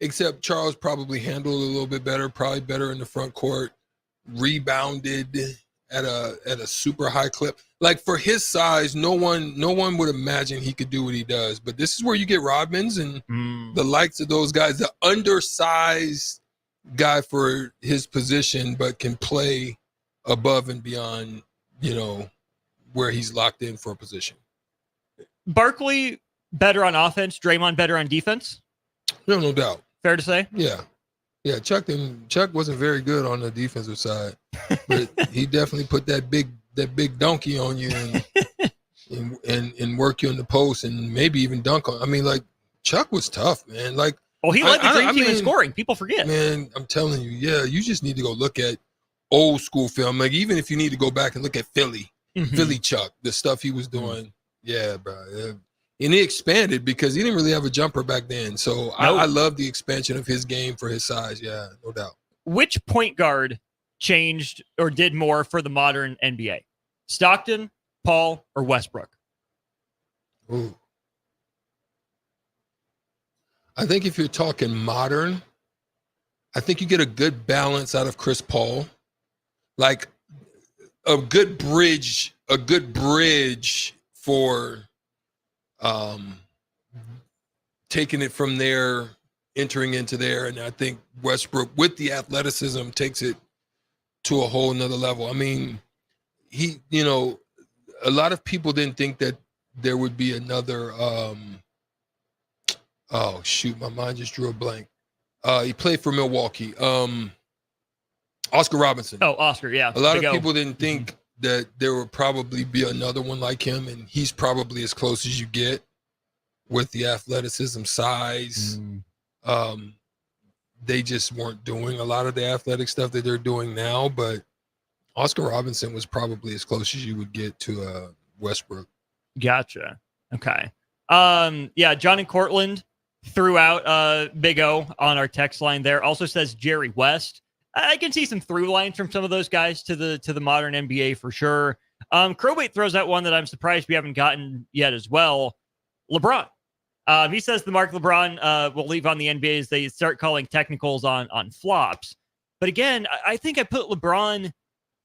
except Charles probably handled a little bit better, probably better in the front court, rebounded at a super high clip. Like for his size, no one would imagine he could do what he does. But this is where you get Rodmans and the likes of those guys, the undersized guy for his position, but can play above and beyond, where he's locked in for a position. Barkley better on offense, Draymond better on defense? No doubt. Fair to say? Yeah. Chuck wasn't very good on the defensive side, but he definitely put that big donkey on you and work you in the post and maybe even dunk on. I mean, like Chuck was tough, man. Like, he led the dream team in scoring. People forget. Man, I'm telling you, you just need to go look at old school film. Like even if you need to go back and look at Philly Chuck, the stuff he was doing. Yeah, bro. Yeah. And he expanded because he didn't really have a jumper back then. So I love the expansion of his game for his size. Yeah, no doubt. Which point guard changed or did more for the modern NBA? Stockton, Paul, or Westbrook? Ooh. I think if you're talking modern, I think you get a good balance out of Chris Paul. Like a good bridge for taking it from there, entering into there. And I think Westbrook with the athleticism takes it to a whole nother level. I mean, a lot of people didn't think that there would be another, my mind just drew a blank. He played for Milwaukee. Oscar Robertson. Oh, Oscar, yeah. A lot of people didn't think that there would probably be another one like him, and he's probably as close as you get with the athleticism, size. They just weren't doing a lot of the athletic stuff that they're doing now, but Oscar Robertson was probably as close as you would get to Westbrook. Gotcha. Okay. John in Cortland threw out Big O on our text line there. Also says Jerry West. I can see some through lines from some of those guys to the modern NBA for sure. Crowbait throws out one that I'm surprised we haven't gotten yet as well. LeBron. He says the Mark LeBron will leave on the NBA as they start calling technicals on flops. But again, I think I put LeBron,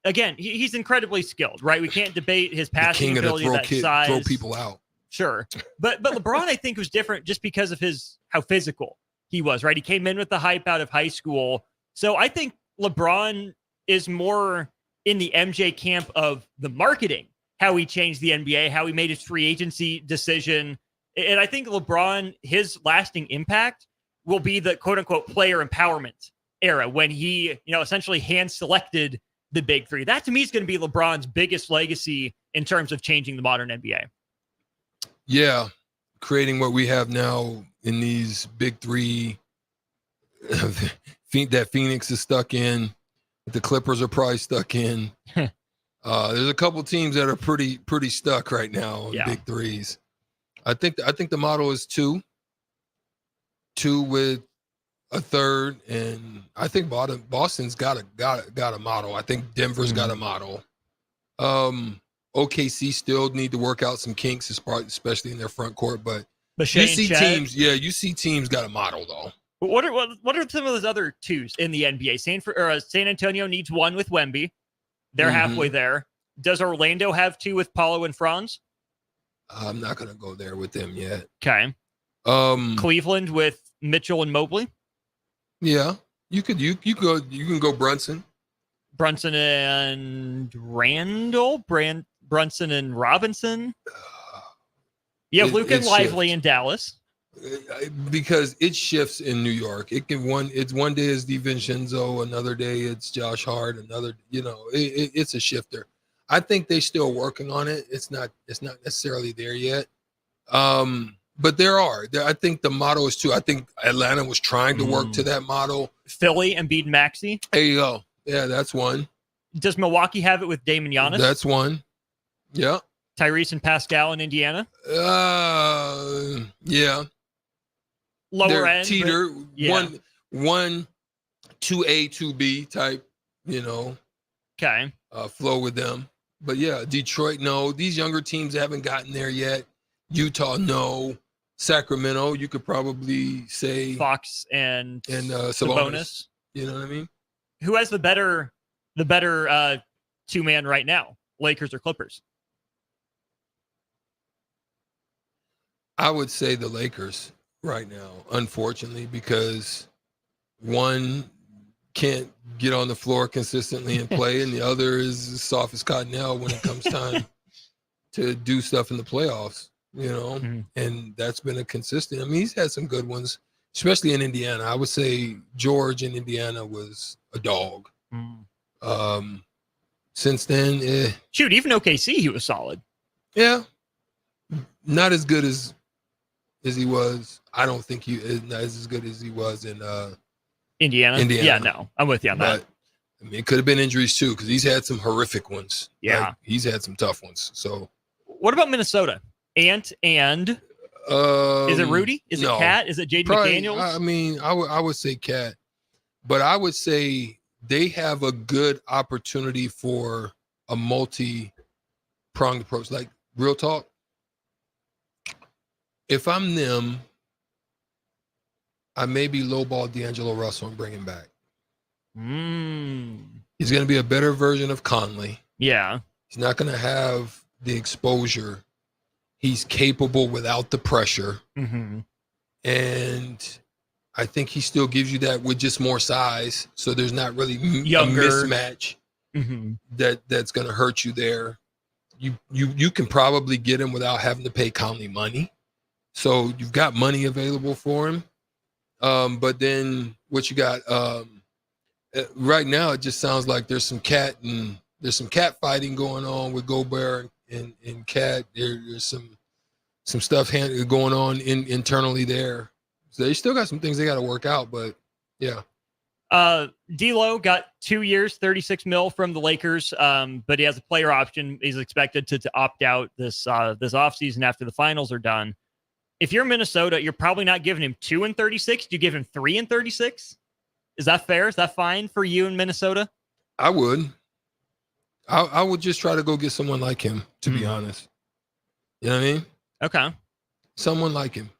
again, he's incredibly skilled, right? We can't debate his passing ability, that size. Throw people out. Sure. But LeBron, I think, was different just because of how physical he was, right? He came in with the hype out of high school. So I think LeBron is more in the MJ camp of the marketing, how he changed the NBA, how he made his free agency decision. And I think LeBron, his lasting impact will be the quote unquote player empowerment era when he, essentially hand selected the big three. That to me is going to be LeBron's biggest legacy in terms of changing the modern NBA. Yeah. Creating what we have now in these big three that Phoenix is stuck in, the Clippers are probably stuck in. There's a couple teams that are pretty stuck right now in big threes. I think the model is two with a third, and I think Boston's got a model. I think Denver's got a model. OKC still need to work out some kinks, especially in their front court. But you see teams got a model though. What are some of those other twos in the NBA? San Antonio needs one with Wemby. They're halfway there. Does Orlando have two with Paulo and Franz? I'm not going to go there with them yet. Okay. Cleveland with Mitchell and Mobley. Yeah, you can go Brunson. Brunson and Randall. Brunson and Robinson. You have Luka and Lively in Dallas. Because it shifts in New York. It's one day it's DiVincenzo, another day it's Josh Hart, another, it's a shifter. I think they're still working on it. It's not necessarily there yet. But I think the model is two. I think Atlanta was trying to work to that model. Philly, Embiid, Maxey. There you go. Yeah, that's one. Does Milwaukee have it with Dame and Giannis? That's one. Yeah. Tyrese and Pascal in Indiana? Yeah. Lower end. Teeter, yeah. one 2A, 2B type, Okay. Flow with them. But yeah, Detroit, no. These younger teams haven't gotten there yet. Utah, no. Sacramento, you could probably say Fox and Sabonis. You know what I mean? Who has the better two-man right now? Lakers or Clippers? I would say the Lakers right now, unfortunately, because one can't get on the floor consistently and play, and the other is as soft as cottonelle when it comes time to do stuff in the playoffs, and that's been a consistent. I mean, he's had some good ones, especially in Indiana. I would say George in Indiana was a dog. Since then, shoot, even OKC, he was solid. Yeah. Not as good as he was. I don't think he is not as good as he was in Indiana. Yeah, no, I'm with you on that. I mean, it could have been injuries too, because he's had some horrific ones. Yeah, he's had some tough ones. So, what about Minnesota? Ant and is it Rudy? Is it Cat? Is it Jaden McDaniels? I mean, I would say Cat, but I would say they have a good opportunity for a multi-pronged approach. Like, real talk, if I'm them, I maybe lowball D'Angelo Russell and bring him back. He's going to be a better version of Conley. Yeah. He's not going to have the exposure. He's capable without the pressure. And I think he still gives you that with just more size. So there's not really Younger. a mismatch that's going to hurt you there. You can probably get him without having to pay Conley money. So you've got money available for him. But then what you got right now, it just sounds like there's some cat fighting going on with Gobert and Cat. There's some stuff going on internally there. So they still got some things they got to work out, but yeah. D'Lo got 2 years, $36 million from the Lakers, but he has a player option. He's expected to opt out this offseason after the finals are done. If you're Minnesota, you're probably not giving him 2 and 36. Do you give him 3 and 36? Is that fair? Is that fine for you in Minnesota? I would. I would just try to go get someone like him, to be honest. You know what I mean? Okay. Someone like him.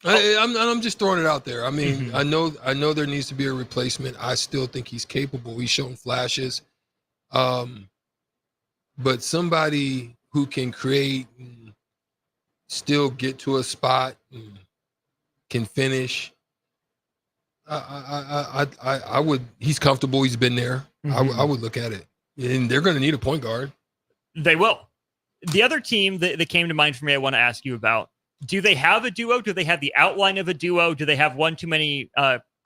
I'm just throwing it out there. I mean, I know there needs to be a replacement. I still think he's capable. He's shown flashes. But somebody who can create and still get to a spot and can finish. I would. He's comfortable. He's been there. I would look at it. And they're going to need a point guard. They will. The other team that came to mind for me, I want to ask you about. Do they have a duo? Do they have the outline of a duo? Do they have one too many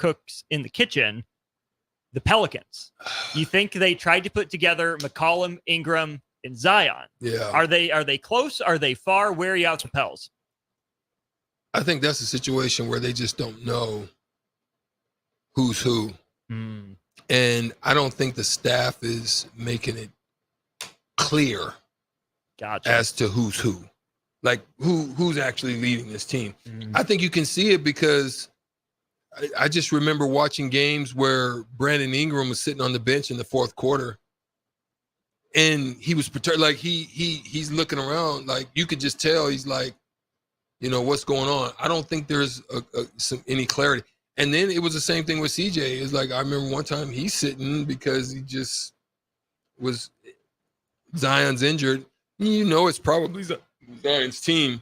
cooks in the kitchen, the Pelicans. You think they tried to put together McCollum, Ingram, and Zion? Yeah. Are they close? Are they far? Where are you out with the Pels? I think that's a situation where they just don't know who's who. And I don't think the staff is making it clear as to who's who. Like who's actually leading this team. I think you can see it because I just remember watching games where Brandon Ingram was sitting on the bench in the fourth quarter, and he was like he's looking around, like you could just tell he's like, what's going on. I don't think there's any clarity. And then it was the same thing with CJ. It's like I remember one time he's sitting because he just was Zion's injured. It's probably Zion's team.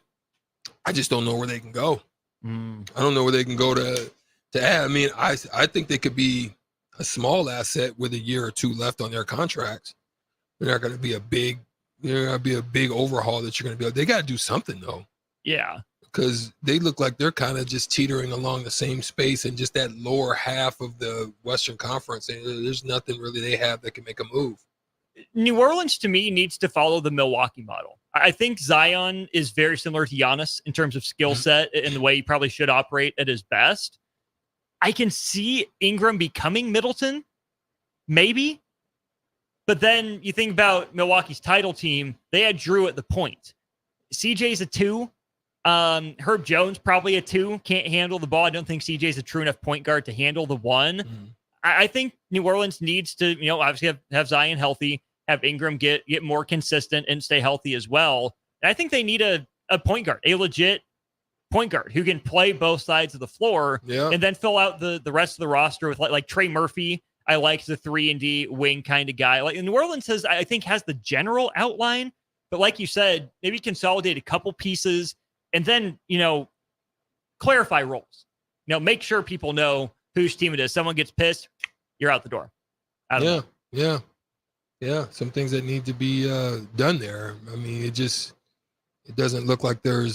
I just don't know where they can go. I don't know where they can go to add. I mean, I think they could be a small asset with a year or two left on their contracts. They're not going to be a big overhaul that you're going to be able. They got to do something though. Yeah. Because they look like they're kind of just teetering along the same space and just that lower half of the Western Conference. And there's nothing really they have that can make a move. New Orleans, to me, needs to follow the Milwaukee model. I think Zion is very similar to Giannis in terms of skill set and the way he probably should operate at his best. I can see Ingram becoming Middleton, maybe. But then you think about Milwaukee's title team, they had Drew at the point. CJ's a 2. Herb Jones probably a 2, can't handle the ball. I don't think CJ's a true enough point guard to handle the 1. I think New Orleans needs to, obviously have Zion healthy, have Ingram get more consistent and stay healthy as well. And I think they need a point guard, a legit point guard who can play both sides of the floor and then fill out the rest of the roster with like Trey Murphy. I like the 3-and-D wing kind of guy. Like New Orleans has the general outline, but like you said, maybe consolidate a couple pieces and then, clarify roles. Make sure people know whose team it is. Someone gets pissed, you're out the door. Yeah. Some things that need to be done there. I mean, it doesn't look like they're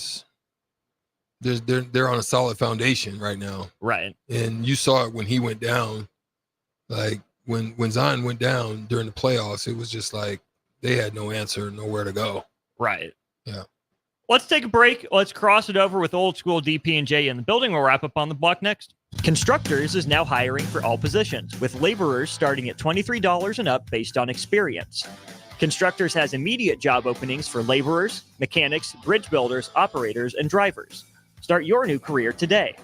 on a solid foundation right now. Right. And you saw it when he went down. Like when Zion went down during the playoffs, it was just like they had no answer, nowhere to go. Right. Yeah. Let's take a break. Let's cross it over with old school DP&J in the building. We'll wrap up on the block next. Constructors is now hiring for all positions, with laborers starting at $23 and up based on experience. Constructors has immediate job openings for laborers, mechanics, bridge builders, operators, and drivers. Start your new career today.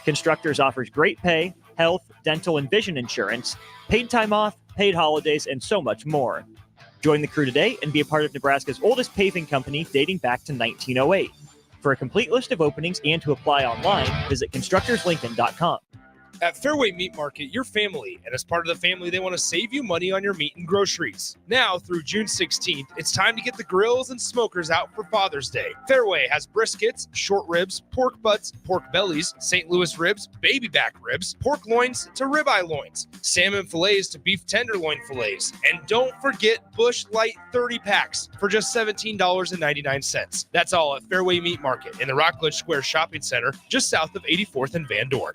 Constructors offers great pay, health, dental, and vision insurance, paid time off, paid holidays, and so much more. Join the crew today and be a part of Nebraska's oldest paving company dating back to 1908. For a complete list of openings and to apply online, visit constructorslincoln.com. At Fairway Meat Market, your family, and as part of the family, they want to save you money on your meat and groceries. Now through June 16th, it's time to get the grills and smokers out for Father's Day. Fairway has briskets, short ribs, pork butts, pork bellies, St. Louis ribs, baby back ribs, pork loins to ribeye loins, salmon fillets to beef tenderloin fillets, and don't forget Busch Light 30 packs for just $17.99. That's all at Fairway Meat Market in the Rockledge Square Shopping Center, just south of 84th and Van Dorn.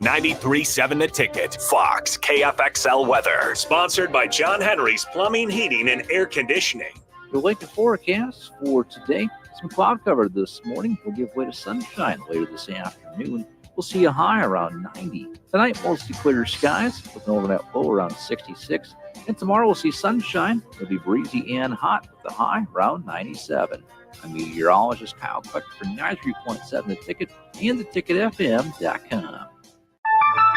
93.7 The Ticket, Fox, KFXL weather. Sponsored by John Henry's Plumbing, Heating, and Air Conditioning. The late forecast for today, some cloud cover this morning will give way to sunshine later this afternoon. We'll see a high around 90. Tonight, mostly clear skies with an overnight low around 66. And tomorrow, we'll see sunshine. It'll be breezy and hot with a high around 97. I'm meteorologist Kyle Cluck for 93.7 The Ticket and theticketfm.com.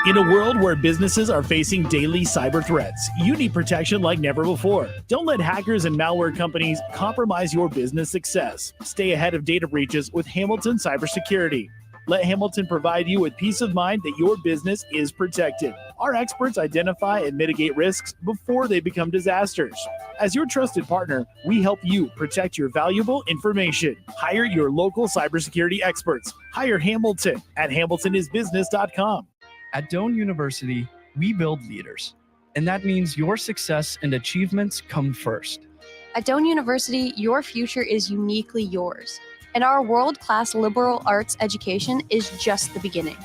In a world where businesses are facing daily cyber threats, you need protection like never before. Don't let hackers and malware companies compromise your business success. Stay ahead of data breaches with Hamilton Cybersecurity. Let Hamilton provide you with peace of mind that your business is protected. Our experts identify and mitigate risks before they become disasters. As your trusted partner, we help you protect your valuable information. Hire your local cybersecurity experts. Hire Hamilton at hamiltonisbusiness.com. At Doane University, we build leaders, and that means your success and achievements come first. At Doane University, your future is uniquely yours, and our world-class liberal arts education is just the beginning.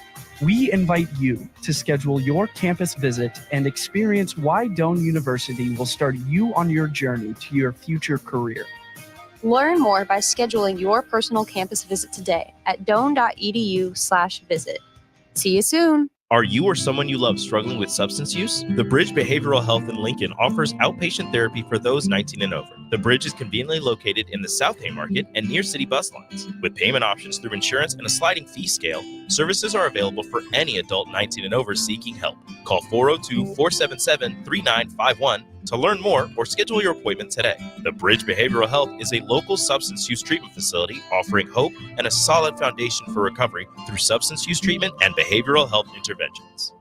We invite you to schedule your campus visit and experience why Doane University will start you on your journey to your future career. Learn more by scheduling your personal campus visit today at doane.edu/visit. See you soon. Are you or someone you love struggling with substance use? The Bridge Behavioral Health in Lincoln offers outpatient therapy for those 19 and over. The Bridge is conveniently located in the South Haymarket and near city bus lines. With payment options through insurance and a sliding fee scale, services are available for any adult 19 and over seeking help. Call 402-477-3951 to learn more or schedule your appointment today. The Bridge Behavioral Health is a local substance use treatment facility offering hope and a solid foundation for recovery through substance use treatment and behavioral health interventions.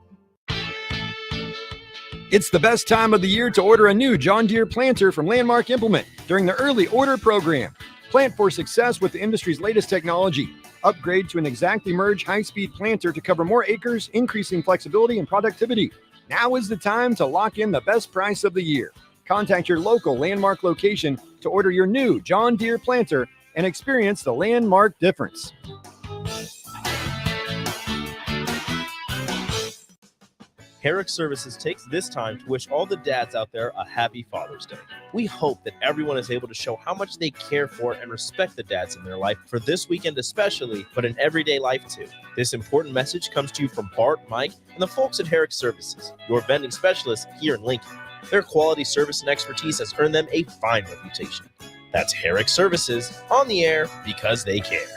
It's the best time of the year to order a new John Deere planter from Landmark Implement during the early order program. Plant for success with the industry's latest technology. Upgrade to an Exactly Merge high-speed planter to cover more acres, increasing flexibility and productivity. Now is the time to lock in the best price of the year. Contact your local Landmark location to order your new John Deere planter and experience the Landmark difference. Erick Services takes this time to wish all the dads out there a happy Father's Day. We hope that everyone is able to show how much they care for and respect the dads in their life for this weekend especially, but in everyday life too. This important message comes to you from Bart, Mike, and the folks at Erick Services, your vending specialists here in Lincoln. Their quality service and expertise has earned them a fine reputation. That's Erick Services, on the air because they care.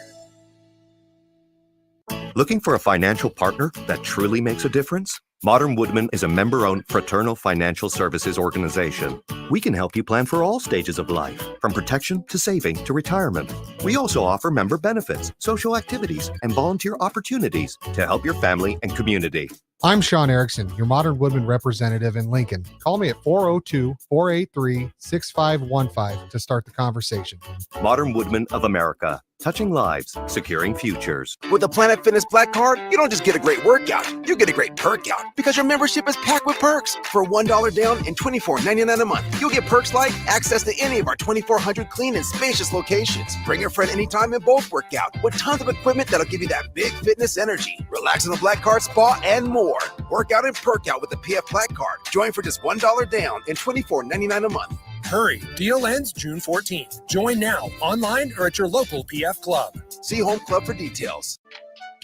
Looking for a financial partner that truly makes a difference? Modern Woodman is a member-owned fraternal financial services organization. We can help you plan for all stages of life, from protection to saving to retirement. We also offer member benefits, social activities, and volunteer opportunities to help your family and community. I'm Sean Erickson, your Modern Woodman representative in Lincoln. Call me at 402-483-6515 to start the conversation. Modern Woodman of America, touching lives, securing futures. With the Planet Fitness Black Card, you don't just get a great workout, you get a great perk out because your membership is packed with perks. For $1 down and $24.99 a month, you'll get perks like access to any of our 2,400 clean and spacious locations. Bring your friend anytime and both work out with tons of equipment that'll give you that big fitness energy. Relax in the Black Card spa and more. Work out and perk out with the PF Black Card. Join for just $1 down and $24.99 a month. Hurry, deal ends June 14th. Join now, online or at your local PF Club. See Home Club for details.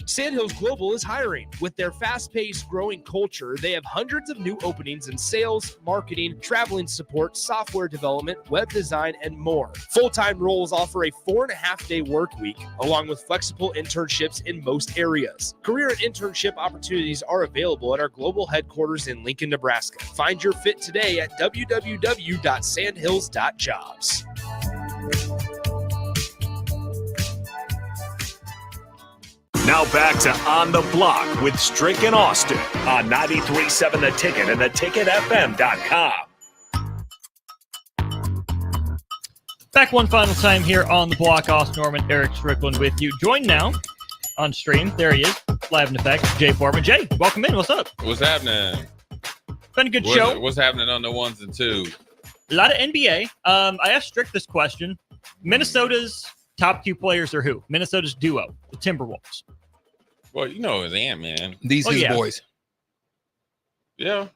Sandhills Global is hiring. With their fast-paced, growing culture, they have hundreds of new openings in sales, marketing, traveling support, software development, web design, and more. Full-time roles offer a 4.5-day work week, along with flexible internships in most areas. Career and internship opportunities are available at our global headquarters in Lincoln, Nebraska. Find your fit today at www.sandhills.jobs. Now back to On the Block with Strick and Austin on 93.7 The Ticket and theticketfm.com. Back one final time here on the block. Austin Norman, Erick Strickland with you. Joined now on stream. There he is, live in effect. Jay Foreman. Jay, welcome in. What's up? What's happening? Been a good show. What's happening on the ones and twos? A lot of NBA. I asked Strick this question. Minnesota's top two players are who? Minnesota's duo, the Timberwolves. Well, you know his Ant-Man. These his boys. Yeah.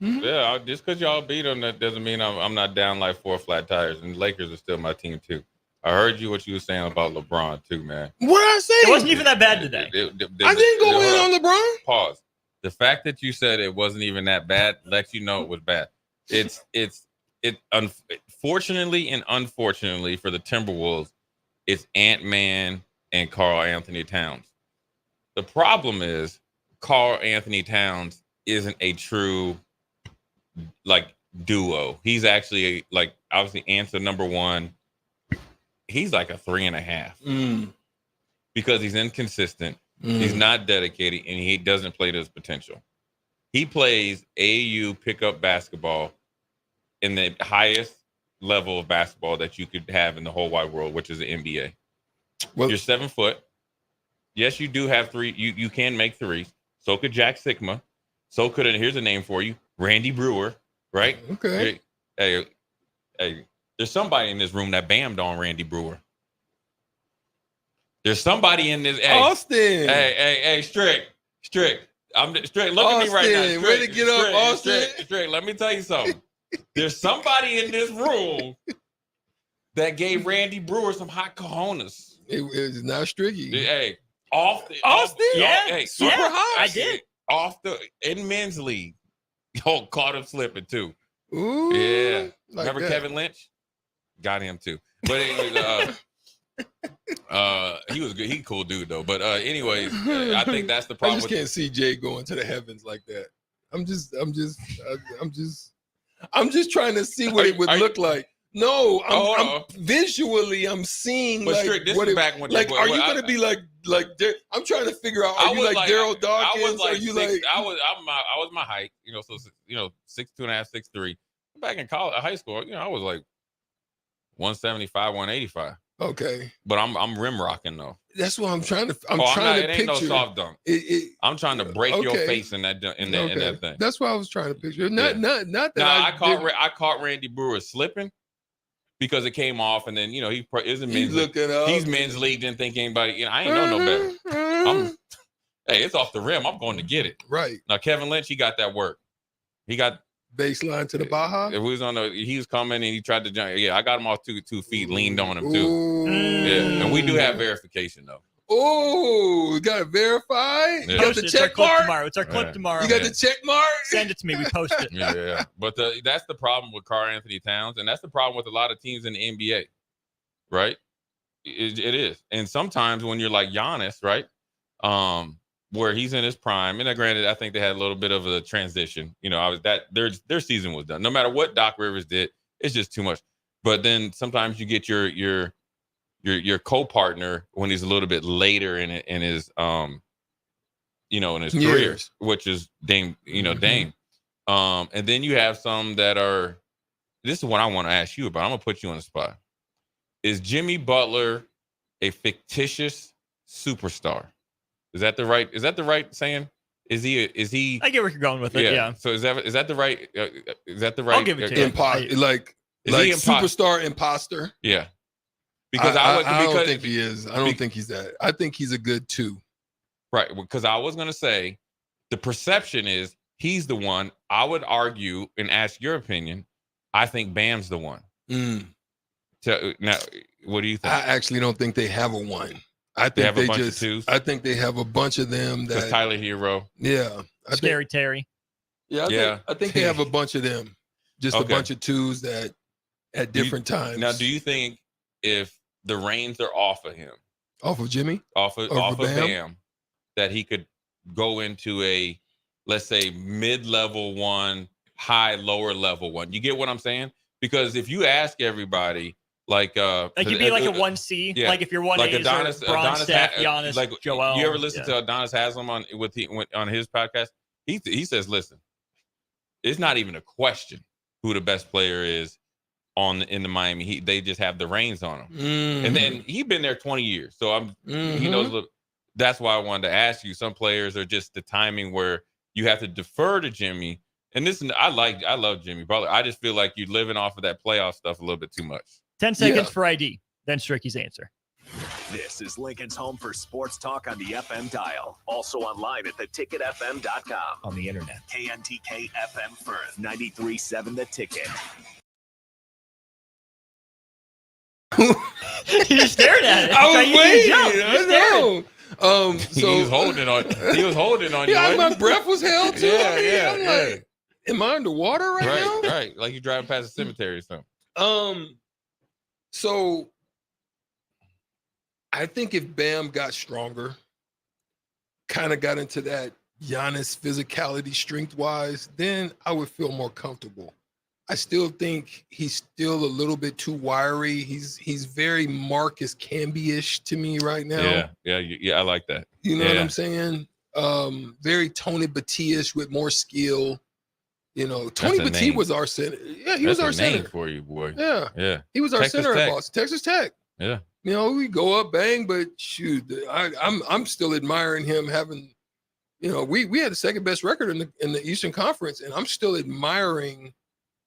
Mm-hmm. Yeah, just because y'all beat them, that doesn't mean I'm not down like 4 flat tires. And the Lakers are still my team, too. I heard what you were saying about LeBron, too, man. What I say? It wasn't even that bad today. I didn't go in on LeBron. Pause. The fact that you said it wasn't even that bad lets you know it was bad. Fortunately and unfortunately for the Timberwolves, it's Ant-Man and Karl Anthony Towns. The problem is Karl Anthony Towns isn't a true duo. He's actually obviously answer number one. He's like a 3.5 because he's inconsistent. He's not dedicated and he doesn't play to his potential. He plays AAU pickup basketball in the highest level of basketball that you could have in the whole wide world, which is the NBA. Well, you're 7 foot. Yes, you do have three. You can make threes. So could Jack Sigma. So could, and here's a name for you, Randy Brewer, right? Okay. Hey, there's somebody in this room that bammed on Randy Brewer. There's somebody in this. Hey, Austin. Hey, Strick. Strick. Strick. Look at me right now. Strick, ready to get up, Austin. Strick, let me tell you something. There's somebody in this room that gave Randy Brewer some hot cojones. It's not Stricky. Hey, Super hot. I did. In men's league. Caught him slipping too. Ooh, yeah. like Remember that. Kevin Lynch? Got him too. But he was good. He a cool dude though. But anyways, I think that's the problem. I just can't see Jay going to the heavens like that. I'm just trying to see what it would look like. No, I'm visually I'm seeing but like Strick, this what is it, back when like are you gonna be like I'm trying to figure out are you like Daryl Dawkins? I was like are you six, like I was my height, so 6'2.5", 6'3". Back in college, high school, I was like 175, 185. Okay. But I'm rim rocking though. That's what I'm trying to It picture. ain't no soft dunk. I'm trying to break your face in that thing. That's what I was trying to picture. Not that I caught Randy Brewer slipping because it came off, and then he is a men's league. He's men's league. Didn't think anybody. I ain't know no better. Hey, it's off the rim. I'm going to get it. Right. Now Kevin Lynch, he got that work. He got baseline to the Baja. He was coming and he tried to jump. Yeah, I got him off two feet, leaned on him too. Yeah, and we do have verification though. Oh, we got to verify. Yeah. You got the check mark. It's our clip tomorrow. You got the check mark. Send it to me. We post it. Yeah. But that's the problem with Karl Anthony Towns, and that's the problem with a lot of teams in the NBA, right? It is, and sometimes when you're like Giannis, right, where he's in his prime, and granted, I think they had a little bit of a transition. Their season was done. No matter what Doc Rivers did, it's just too much. But then sometimes you get your co-partner when he's a little bit later in his in his career, which is Dame, Dame. And then you have some that are, this is what I want to ask you about. I'm gonna put you on the spot. Is Jimmy Butler a fictitious superstar? Is that the right saying? Is he? I get where you're going with it. Yeah. So is that the right? I'll give it to you. Like superstar imposter. Yeah. Because I don't think he is. I don't think he's that. I think he's a good 2. Right. Because I was gonna say, the perception is he's the one. I would argue and ask your opinion. I think Bam's the one. So now, what do you think? I actually don't think they have a 1. I think they have a bunch of 2s. I think they have a bunch of them. That Tyler Hero. Yeah. Scary Terry. Yeah. I think they have a bunch of them. Just a bunch of 2s that at different times. Now, do you think if the reins are off of him, off of Jimmy, off of Bam, that he could go into a, let's say, mid-level 1, lower level 1? You get what I'm saying? Because if you ask everybody, like you'd be like a 1C, like if you're 1A, like Adonis, Steph, Giannis, like Joel. You ever listen to Adonis Haslam on his podcast? He says, listen, it's not even a question who the best player is in the Miami Heat. They just have the reins on him. And then he's been there 20 years. So he knows. That's why I wanted to ask you. Some players are just the timing where you have to defer to Jimmy. And I love Jimmy Butler. I just feel like you're living off of that playoff stuff a little bit too much. 10 seconds for ID. Then Stricky's answer. This is Lincoln's home for sports talk on the FM dial. Also online at theticketfm.com. On the internet. KNTK FM Firth, 93.7 The Ticket. You stared at it. I was waiting. I know. So he was holding on you. Yeah, my breath was held too. Yeah, I'm like, am I underwater right now? Right. Like you're driving past a cemetery or something. So I think if Bam got stronger, kind of got into that Giannis physicality strength-wise, then I would feel more comfortable. I still think he's still a little bit too wiry. He's very Marcus Camby-ish to me right now. Yeah. I like that. You know what I'm saying? Very Tony Batiste with more skill. Tony Batiste was our center. Yeah, he was our center for you, boy. Yeah. He was our center at Boston, Texas Tech. Yeah. We go up, bang, but shoot, I'm still admiring him having. We had the second best record in the Eastern Conference, and I'm still admiring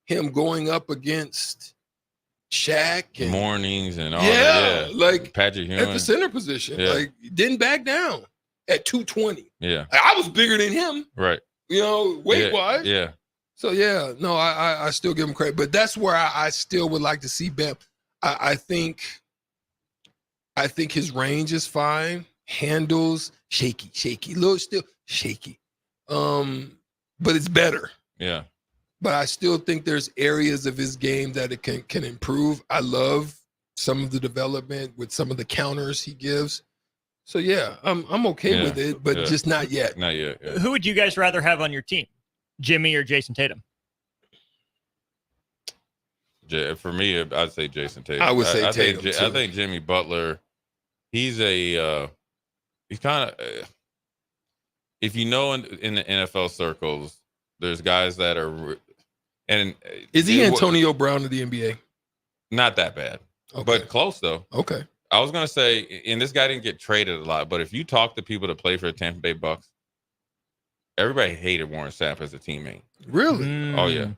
him going up against Shaq and Mornings and all that. Like Patrick Ewing at the center position. Yeah. Like didn't back down. at 220. Yeah. I was bigger than him, Right. weight-wise. Yeah. So, no, I still give him credit. But that's where I still would like to see Bam. I think his range is fine. Handles, shaky. Little still shaky. But it's better. Yeah. But I still think there's areas of his game that it can improve. I love some of the development with some of the counters he gives. So I'm okay with it, but just not yet. Not yet. Yeah. Who would you guys rather have on your team, Jimmy or Jason Tatum? For me, I'd say Jason Tatum. I would say Tatum. I think Jimmy Butler. He's kind of. If you know in the NFL circles, there's guys that are. And is he Antonio Brown of the NBA? Not that bad, but close though. Okay. I was gonna say, and this guy didn't get traded a lot, but if you talk to people that play for the Tampa Bay Bucks, everybody hated Warren Sapp as a teammate. Really? Oh yeah.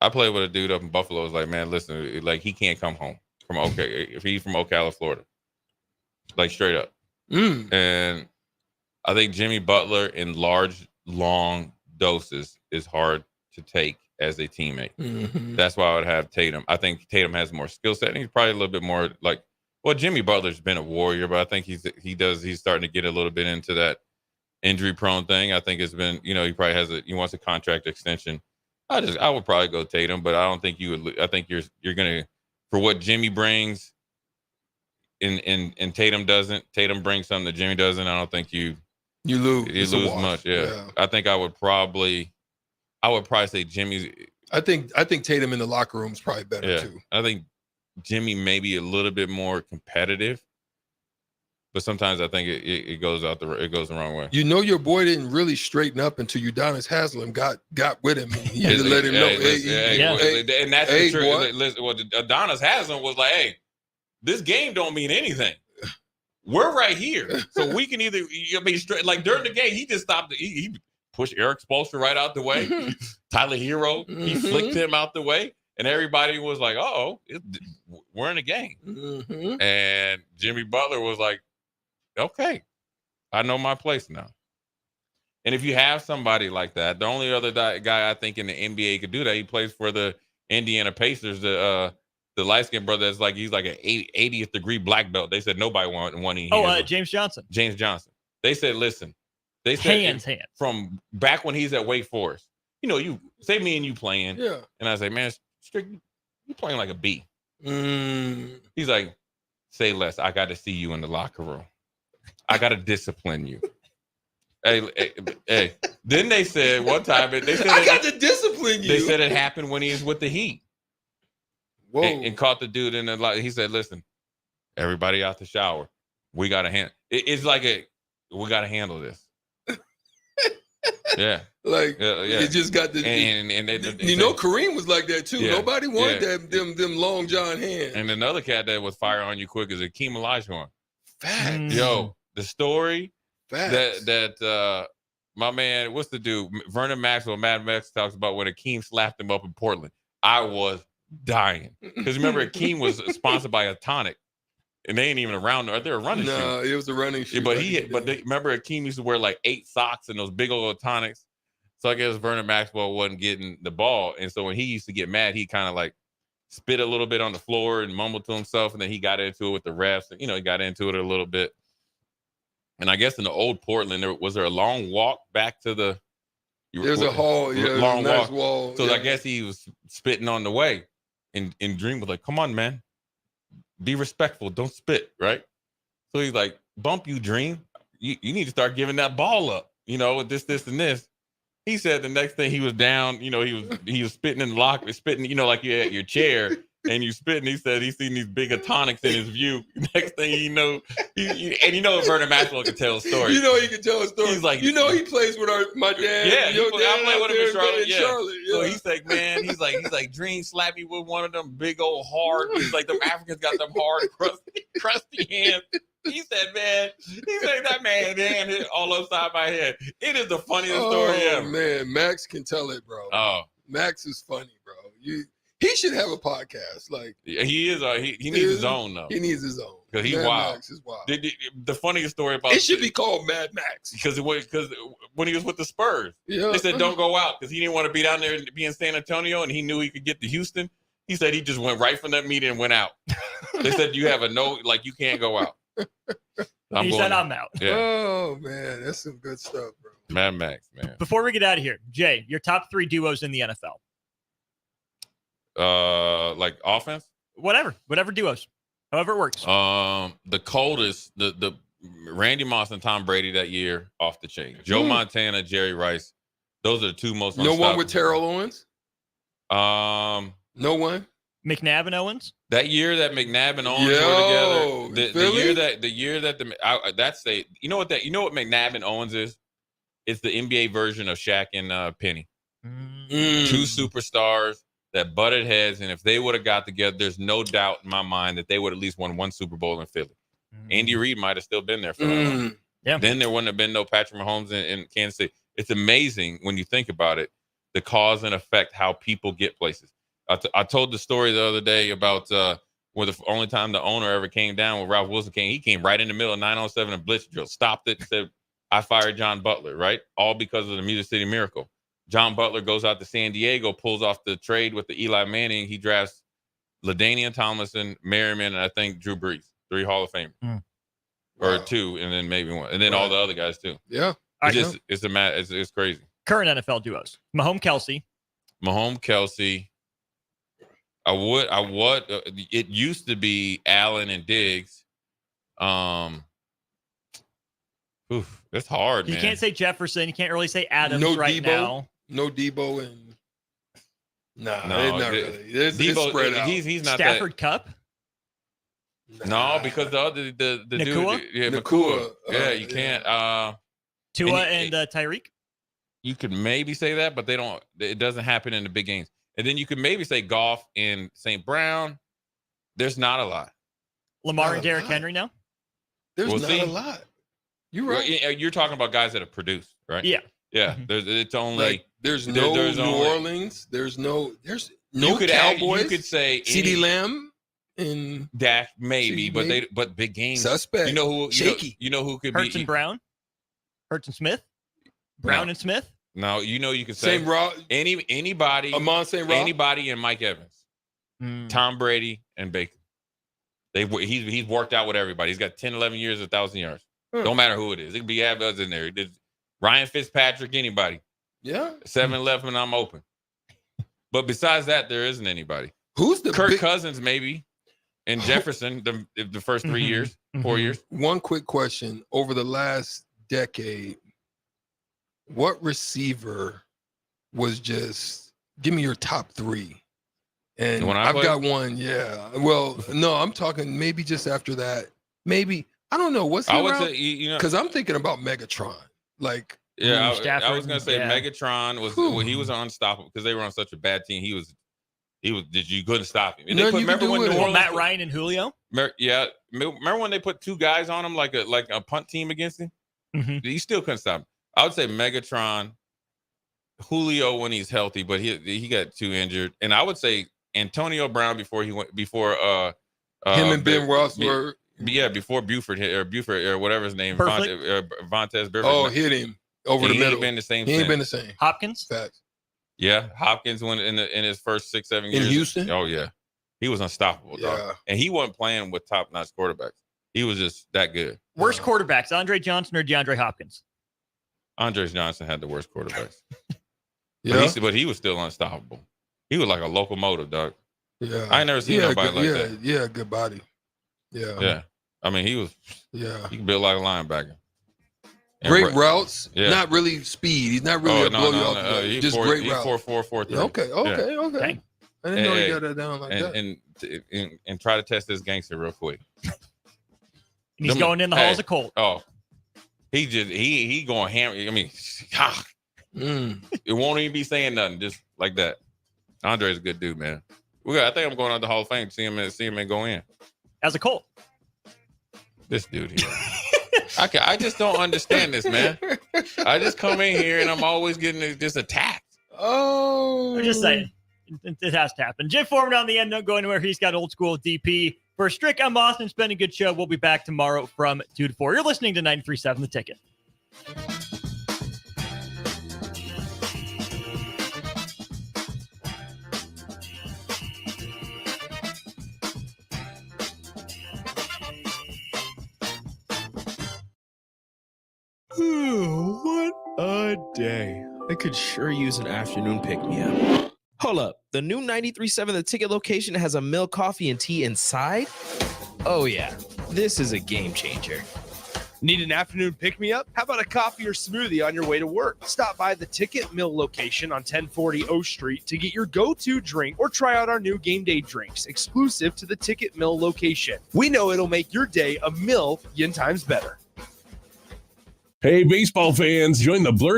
I played with a dude up in Buffalo. Was like, man, listen, like he can't come home from if he's from Ocala, Florida, like straight up. And I think Jimmy Butler in large, long doses is hard to take as a teammate. That's why I would have Tatum. I think Tatum has more skill set, and he's probably a little bit more like. Well, Jimmy Butler's been a warrior, but I think he's starting to get a little bit into that injury prone thing. I think it's been, he probably he wants a contract extension. I would probably go Tatum, but I don't think you would. I think you're gonna, for what Jimmy brings, and Tatum doesn't. Tatum brings something that Jimmy doesn't. I don't think you lose. You lose much. Yeah. I think I would probably say Jimmy's. I think Tatum in the locker room is probably better too. I think Jimmy may be a little bit more competitive, but sometimes I think it goes the wrong way. Your boy didn't really straighten up until Udonis Haslem got with him. He had to let him know. And that's the truth. Listen, Udonis Haslem was like, "Hey, this game don't mean anything. We're right here, so we can either straight." Like during the game, he just stopped. He pushed Eric Spoelstra right out the way. Tyler Hero, he flicked him out the way. And everybody was like, we're in a game. And Jimmy Butler was like, okay, I know my place now. And if you have somebody like that, the only other guy I think in the NBA could do that, he plays for the Indiana Pacers, the light-skinned brother that's like, he's like an 80th degree black belt. They said nobody wanted him. James Johnson. James Johnson. They said, listen. They said hands. From back when he's at Wake Forest. You say me and you playing. Yeah. And I say, man, you playing like a B. He's like, say less. I got to see you in the locker room. I got to discipline you. Hey. Then they said one time, I got to discipline you. They said it happened when he was with the Heat. Whoa. And caught the dude in the locker. He said, listen, everybody out the shower. We got to handle. It's like we got to handle this. Yeah. It just got the Kareem was like that too. Nobody wanted them long John hands. And another cat that was fire on you quick is Akeem Olajuwon. Facts. Yo, the story that my man, what's the dude? Vernon Maxwell, Mad Max talks about when Akeem slapped him up in Portland. I was dying because remember Akeem was sponsored by a tonic. And they ain't even around. They're a running shoe. No, it was a running shoe. Yeah, but remember, Akeem used to wear like 8 socks and those big old tonics. So I guess Vernon Maxwell wasn't getting the ball. And so when he used to get mad, he kind of like spit a little bit on the floor and mumbled to himself. And then he got into it with the refs. And, he got into it a little bit. And I guess in the old Portland, was there a long walk back to the... There's a hall. Yeah, long nice walk. Wall. So yeah. I guess he was spitting on the way. And Dream was like, come on, man. Be respectful. Don't spit, right? So he's like, bump you, Dream. You need to start giving that ball up, with this, and this. He said the next thing he was down, he was spitting in the locker, spitting, like you're at your chair and you spitting. He said he's seen these big tonics in his view. Next thing you know, Vernon Maxwell can tell a story. He can tell a story. He's like, he plays with my dad. Yeah, I play with him in Charlotte. Yeah. So he's like, man, he's like, Dream slapped me with one of them big old hard. He's like, them Africans got them hard, crusty hands. He said, that man hand hit all upside my head. It is the funniest story ever. Man, Max can tell it, bro. Oh, Max is funny, bro. He should have a podcast. Like he is. He needs his own though. He needs his own. Because he's Mad wild. Max is wild. The funniest story about it should be called Mad Max. Because when he was with the Spurs, they said don't go out because he didn't want to be down there and be in San Antonio, and he knew he could get to Houston. He said he just went right from that meeting and went out. They said you have a no, like you can't go out. He said I'm out. Yeah. Oh man, that's some good stuff, bro. Mad Max, man. Before we get out of here, Jay, your top 3 duos in the NFL. Like offense? Whatever duos. However it works. The coldest, the Randy Moss and Tom Brady that year off the chain. Joe Montana, Jerry Rice. Those are the 2 most No one with Terrell Owens? No one? McNabb and Owens? That year that McNabb and Owens were together. The year that you know what McNabb and Owens is? It's the NBA version of Shaq and Penny. 2 superstars that butted heads, and if they would have got together, there's no doubt in my mind that they would at least won 1 Super Bowl in Philly. Andy Reid might have still been there for that long. Yeah. Then there wouldn't have been no Patrick Mahomes in Kansas City. It's amazing when you think about it, the cause and effect, how people get places. I told the story the other day about where the only time the owner ever came down when Ralph Wilson came. He came right in the middle of 907 and blitz drill, stopped it, and said, I fired John Butler, right? All because of the Music City Miracle. John Butler goes out to San Diego, pulls off the trade with the Eli Manning. He drafts LaDainian Tomlinson, Merriman, and I think Drew Brees, 3 Hall of Famers. Or 2, and then maybe 1. And then all the other guys, too. Yeah. It's crazy. Current NFL duos. Mahomes, Kelsey. It used to be Allen and Diggs. That's hard, man. You can't say Jefferson. You can't really say Adams Debo, now. No Debo and not really. It's Debo, spread out. He's not Stafford Cup. No, because the other the Nakua? dude, Nakua. Yeah, you can't. Tua and Tyreek. You could maybe say that, but they don't. It doesn't happen in the big games. And then you could maybe say Goff and St. Brown. There's not a lot. Lamar and Derrick Henry now. There's not a lot. You're right. You're talking about guys that have produced, right? Yeah. Yeah. It's only there's no New Orleans. There's no Cowboys. You could say CeeDee Lamb and Dak maybe, but big games. Suspect. You know who? Shaky. You know who could Hurts be and Brown. Hurts and Smith. Brown and Smith. No, you could say anybody. Amon St. Rob. Anybody and Mike Evans, Tom Brady and Baker. He's worked out with everybody. He's got 10, 11 years, 1,000 yards. Don't matter who it is. It could be Evans in there. Ryan Fitzpatrick, anybody. Yeah. 7-11, I'm open. But besides that, there isn't anybody. Who's the Kirk Cousins, maybe, and Jefferson, the first 3 years, 4 years. One quick question. Over the last decade, what receiver was just give me your top 3? And I've got one, yeah. Well, no, I'm talking maybe just after that. Maybe I don't know what's I would say, because I'm thinking about Megatron. Like, yeah, I was gonna say Megatron was he was unstoppable because they were on such a bad team. He was you couldn't stop him. And remember when New Orleans, Matt Ryan and Julio? Yeah, remember when they put 2 guys on him like a punt team against him? You still couldn't stop him. I would say Megatron, Julio when he's healthy, but he got 2 injured, and I would say Antonio Brown before him and Ben Roethlisberger. Yeah, before Buford or whatever his name, Vontaze Burfict. Oh, hit him over the middle. He ain't been the same. He ain't been the same. Hopkins. Facts. Yeah, Hopkins went in his first 6-7 years in Houston. Oh yeah, he was unstoppable. Dog. And he wasn't playing with top-notch quarterbacks. He was just that good. Worst quarterbacks: Andre Johnson or DeAndre Hopkins? Andre Johnson had the worst quarterbacks. But he was still unstoppable. He was like a locomotive, dog. Yeah, I ain't never seen nobody like that. Yeah, good body. Yeah. Yeah. I mean, he was. Yeah. He could build like a linebacker. And great routes. Yeah. Not really speed. He's not really blow you off. Just great routes. 4-4-4-3. Okay. Dang. I didn't know he got that down like that. And try to test this gangster real quick. He's going in the halls of Colt. Oh. He going hammer. I mean, it won't even be saying nothing. Just like that. Andre's a good dude, man. I think I'm going out the Hall of Fame to see him and go in. As a Colt. This dude here. I just don't understand this, man. I just come in here and I'm always getting just attacked. Oh. I'm just saying. It has to happen. Jay Foreman on the end, don't go anywhere. He's got old school DP. For Strick, I'm Austin. It's been a good show. We'll be back tomorrow from 2 to 4. You're listening to 93.7 The Ticket. What a day. I could sure use an afternoon pick-me-up. Hold up. The new 93.7 The Ticket location has a milk, coffee, and tea inside? Oh, yeah. This is a game changer. Need an afternoon pick-me-up? How about a coffee or smoothie on your way to work? Stop by the Ticket Mill location on 1040 O Street to get your go-to drink or try out our new game day drinks exclusive to the Ticket Mill location. We know it'll make your day a million times better. Hey, baseball fans, join the Blur